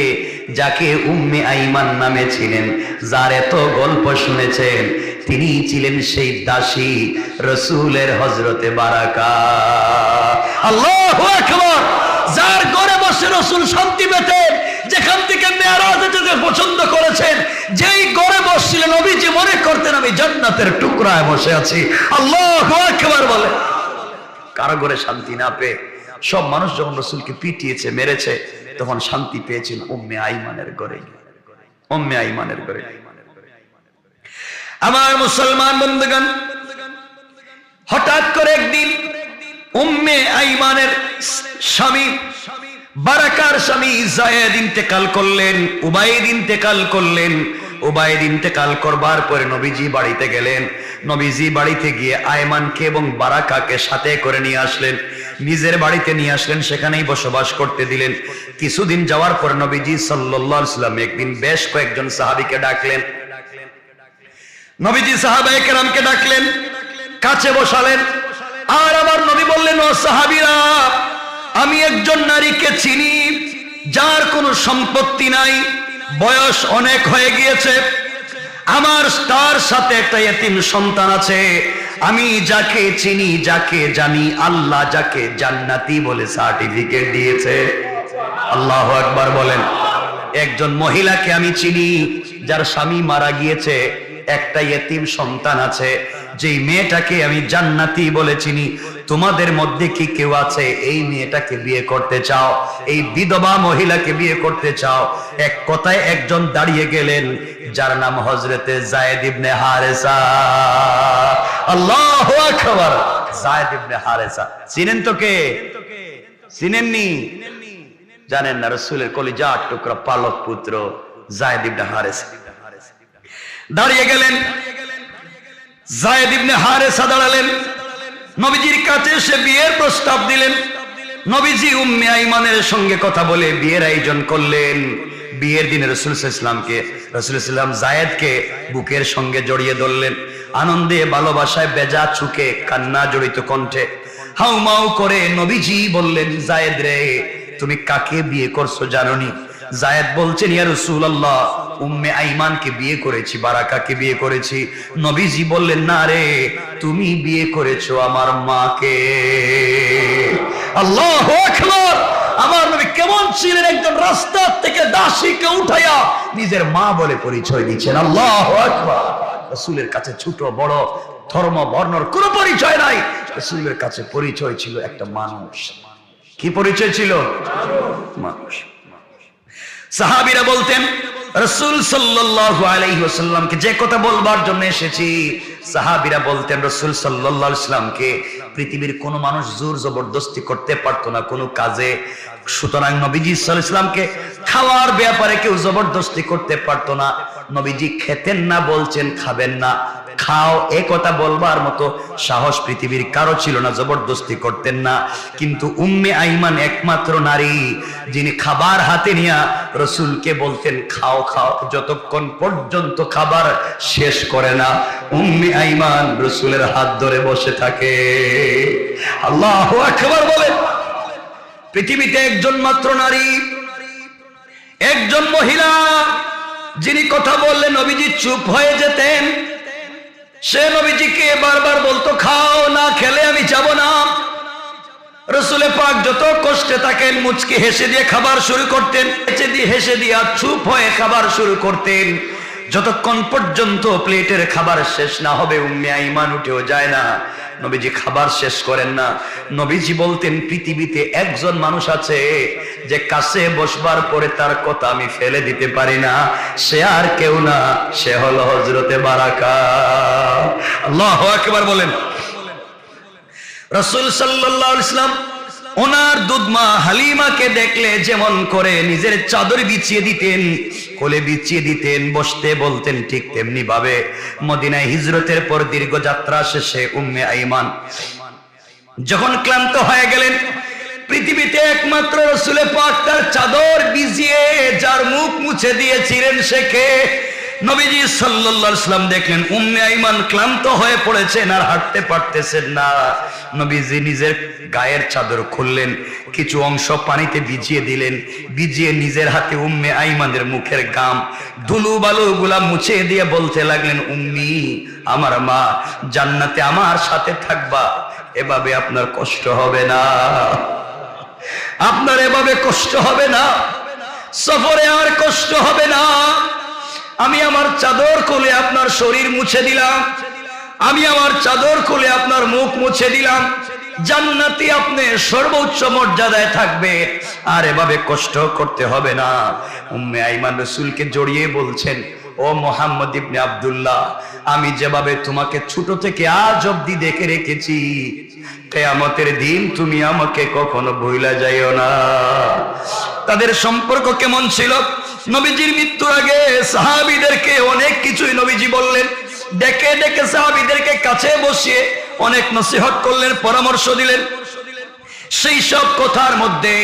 যাকে উম্মে আইমান নামে ছিলেন, যার এত গল্প শুনেছেন, তিনি ছিলেন সেই দাসী রাসূলের হযরতে বারাকা। আল্লাহু আকবার। যার ঘরে বসে রাসূল শান্তি পেতেন, যেখান থেকে মেরাজে যেতে পছন্দ করেছেন, যেই ঘরে বসছিলেন নবীজি মনে করতেন আমি জান্নাতের টুকরায় বসে আছি। আল্লাহু আকবার বলে। কারো ঘরে শান্তি না পেয়ে সব মানুষ যখন রাসূলকে পিটিয়েছে, মেরেছে, তখন শান্তি পেয়েছেন উম্মে আইমানের ঘরে। উম্মে আইমানের ঘরে। আমার মুসলমান বন্ধুগণ, হঠাৎ করে একদিন উম্মে আইমানের স্বামী বারাকার স্বামী যায়েদ ইন্তেকাল করলেন, উবাইদ ইন্তেকাল করলেন। উবাইদ ইন্তেকাল করবার পরে নবীজি বাড়িতে গেলেন। নবীজি বাড়িতে গিয়ে আয়মানকে এবং বারাকাকে সাথে করে নিয়ে আসলেন, নিজের বাড়িতে নিয়ে আসলেন, সেখানেই বসবাস করতে দিলেন। কিছুদিন যাওয়ার পর নবীজি সাল্লাল্লাহু আলাইহি ওয়াসাল্লাম একদিন বেশ কয়েকজন সাহাবীকে ডাকলেন। নবীজি সাহাবায়ে কেরামকে ডাকলেন, কাছে বসালেন। আর আমার নবী বললেন, ও সাহাবীরা, আমি একজন নারীকে চিনি যার কোনো সম্পত্তি নাই, বয়স অনেক হয়ে গিয়েছে, আমার তার সাথে একটা ইতিম সন্তান আছে। আমি যাকে চিনি, যাকে জানি, আল্লাহ যাকে জান্নাতি বলে সার্টিফিকেট দিয়েছে। আল্লাহু আকবার বলেন। একজন মহিলাকে আমি চিনি যার স্বামী মারা গিয়েছে, একটা ইতিম সন্তান আছে, যেই মেয়েটাকে আমি জান্নাতি বলে চিনি। তোমাদের মধ্যে কি কেউ আছে এই মেয়েটাকে বিয়ে করতে চাও, এই বিধবা মহিলাকে বিয়ে করতে চাও? এক কথায় একজন দাঁড়িয়ে গেলেন, যার নাম হযরতে যায়েদ ইবনে হারেসা। আল্লাহু আকবার। যায়েদ ইবনে হারেসা চিনেন তো? কে চিনেননি? জানেন না? রাসূলের কলিজার টুকরা পালক পুত্র যায়েদ ইবনে হারেসা দাঁড়িয়ে গেলেন। যায়েদ ইবনে হারেসা দাঁড়ালেন, নবীজির কাছে এসে বিয়ের প্রস্তাব দিলেন। নবীজি উম্মে আইমানের সঙ্গে কথা বলে বিয়ের আয়োজন করলেন। বিয়ের দিনে রাসূল সাল্লাল্লাহু আলাইহি ওয়াসাল্লাম যায়েদকে বুকের সঙ্গে জড়িয়ে ধরলেন। আনন্দে, ভালোবাসায় বেজা চুকে, কান্না জড়িত কণ্ঠে হাউমাউ করে নবীজি বললেন, যায়েদ রে, তুমি কাকে বিয়ে করছো জানোনি? যায়েদ বলছেন, ইয়া রাসূলুল্লাহ, উম্মে আইমানকে বিয়ে করেছি, বারাকাকে বিয়ে করেছি। নবীজি বললেন, না রে, তুমি বিয়ে করেছো আমার মাকে। আল্লাহু আকবার। আমার নবী কেমন ছিলেন? একজন রাস্তা থেকে দাসীকে উঠাইয়া নিজের মা বলে পরিচয় দিচ্ছেন। আল্লাহু আকবার। রাসূলের কাছে ছোট বড় ধর্ম বর্ণর কোনো পরিচয় নাই। রাসূলের কাছে পরিচয় ছিল একটা মানুষ। কি পরিচয় ছিল? মানুষ। সাহাবীরা বলতেন, রাসূল সাল্লাল্লাহু আলাইহি ওয়াসাল্লামকে যে কথা বলবার জন্য এসেছি, সাহাবীরা বলতেন রাসূল সাল্লাল্লাহু আলাইহি ওয়াসাল্লামকে পৃথিবীর কোনো মানুষ জোর জবরদস্তি করতে পারতো না কোনো কাজে। সুতরাং নবীজি সাল্লাল্লাহু আলাইহি ওয়াসাল্লামকে খাওয়ার ব্যাপারে কেউ জবরদস্তি করতে পারতো না। নবীজি খেতেন না, বলছেন খাবেন না, খাও এ কথা বলবার মতো সাহস পৃথিবীর কারো ছিল না, জবরদস্তি করতেন না। কিন্তু উম্মে আইমান একমাত্র নারী যিনি খাবার হাতে নিয়ে রাসূলকে বলতেন, খাও খাও, যতক্ষণ পর্যন্ত খাবার শেষ করে না উম্মে আইমান রাসূলের হাত ধরে বসে থাকে। আল্লাহু আকবার বলেন। পৃথিবীতে একজন মাত্র নারী, একজন মহিলা যিনি কথা বললে নবীজি চুপ হয়ে যেতেন। সে নবীজিকে বারবার বলতো, খাও, না খেলে আমি যাব না। রাসূল পাক যত কষ্টে থাকেন মুচকি হেসে দিয়ে খাবার শুরু করতেন, হেসে দিয়ে চুপ হয়ে খাবার শুরু করতেন। যতক্ষণ পর্যন্ত প্লেটের খাবার শেষ না হবে উম্মে আইমান উঠেও যায় না। নবীজি খাবার শেষ করেন না। নবীজি বলতেন, পৃথিবীতে একজন মানুষ আছে যে কাছে বসবার পরে তার কথা আমি ফেলে দিতে পারি না, সে আর কেউ না, সে হলো হযরতে বারাকা। আল্লাহু আকবার বলেন। রাসূল সাল্লাল্লাহু আলাইহি ওয়াসাল্লাম ওনার দুধমা হালিমাকে দেখলে যেমন করে নিজের চাদর বিছিয়ে দিতেন, কোলে বিছিয়ে দিতেন, বসতে বলতেন, ঠিক তেমনি ভাবে মদিনায় হিজরতের পর দীর্ঘ যাত্রা শেষে উম্মে আইমান যখন ক্লান্ত হয়ে গেলেন, পৃথিবীতে একমাত্র রাসূল পাক তার চাদর ভিজিয়ে যার মুখ মুছে দিয়েছিলেন সে কে? নবীজি সাল্লাল্লাহু আলাইহি ওয়াসাল্লাম দেখলেন উম্মে আইমান ক্লান্ত হয়ে পড়েছেন, আর হাঁটতে পারতেছেন না। নবীজি নিজের গায়ের চাদর খুললেন, কিছু অংশ পানিতে ভিজিয়ে দিলেন, ভিজিয়ে নিজের হাতে উম্মে আইমানের মুখের গাম ধুলো বালু গুলা মুছে দিয়ে বলতে লাগলেন, উম্মি, আমার মা, জান্নাতে আমার সাথে থাকবা, এভাবে আপনার কষ্ট হবে না, আপনার এভাবে কষ্ট হবে না, সফরে আর কষ্ট হবে না। আমি আমার চাদর খুলে আপনার শরীর মুছে দিলাম, আমি আমার চাদর খুলে আপনার মুখ মুছে দিলাম, জান্নাতে আপনি সর্বোচ্চ মর্যাদায় থাকবে, আর এভাবে কষ্ট করতে হবে না। উম্মে আইমান রাসূলকে জড়িয়ে বলছেন, ও মুহাম্মদ ইবনে আব্দুল্লাহ, আমি যেভাবে তোমাকে ছোট থেকে আজ অবধি দেখে রেখেছি, কিয়ামতের দিন তুমি আমাকে কখনো ভুলে যাইও না। তাদের সম্পর্ক কেমন ছিল? নবীজির মৃত্যুর আগে সাহাবীদেরকে অনেক কিছুই নবীজি বললেন, ডেকে ডেকে সাহাবীদেরকে কাছে বসিয়ে অনেক নসিহত করলেন, পরামর্শ দিলেন। সেই সব কথার মধ্যে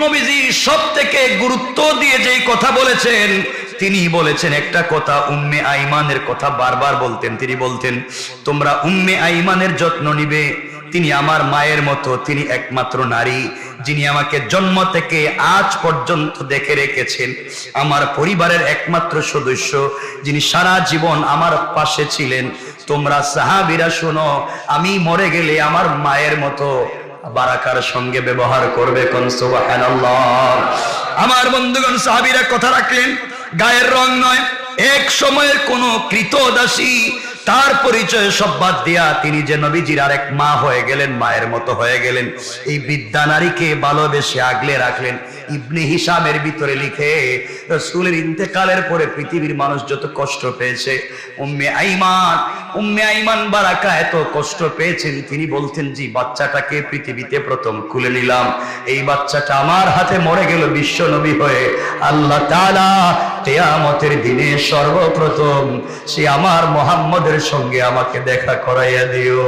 নবীজি সব থেকে গুরুত্ব দিয়ে যেই কথা বলেছেন, তিনি বলেছেন একটা কথা, উম্মে আইমানের কথা বারবার বলতেন। তিনি বলতেন, তোমরা উম্মে আইমানের যত্ন নিবে, তিনি আমার মায়ের মতো, তিনি একমাত্র নারী যিনি আমাকে জন্ম থেকে আজ পর্যন্ত দেখে রেখেছেন, আমার পরিবারের একমাত্র সদস্য যিনি সারা জীবন আমার পাশে ছিলেন। তোমরা সাহাবীরা শোনো, আমি মরে গেলে আমার মায়ের মতো বারাকার সঙ্গে ব্যবহার করবে। কোন সুবহানাল্লাহ। আমার বন্ধুগণ, সাহাবীরা কথা রাখলেন, গায়ের রং নয়, এক সময়ের কোন কৃতদাসী তার পরিচয় সব বাদ দিয়া তিনি যে নবীজির আরেক মা হয়ে গেলেন, মায়ের মতো হয়ে গেলেন, এই বিদ্যা নারীকে ভালোবেসে আগলে রাখলেন। ইবনে হিশামের ভিতরে লিখে, রাসূলের ইন্তেকালের পরে পৃথিবীর মানুষ যত কষ্ট পেয়েছে, উম্মে আইমান বারাকা এত কষ্ট পেয়েছেন। তিনি বলতেন, জি, বাচ্চাটাকে পৃথিবীতে প্রথম খুলে নিলাম, এই বাচ্চাটা আমার হাতে মরে গেল বিশ্ব নবী হয়ে। আল্লাহ তাআলা কিয়ামতের দিনে সর্বপ্রথম সে আমার মুহাম্মদের সঙ্গে আমাকে দেখা করাইয়া দিও।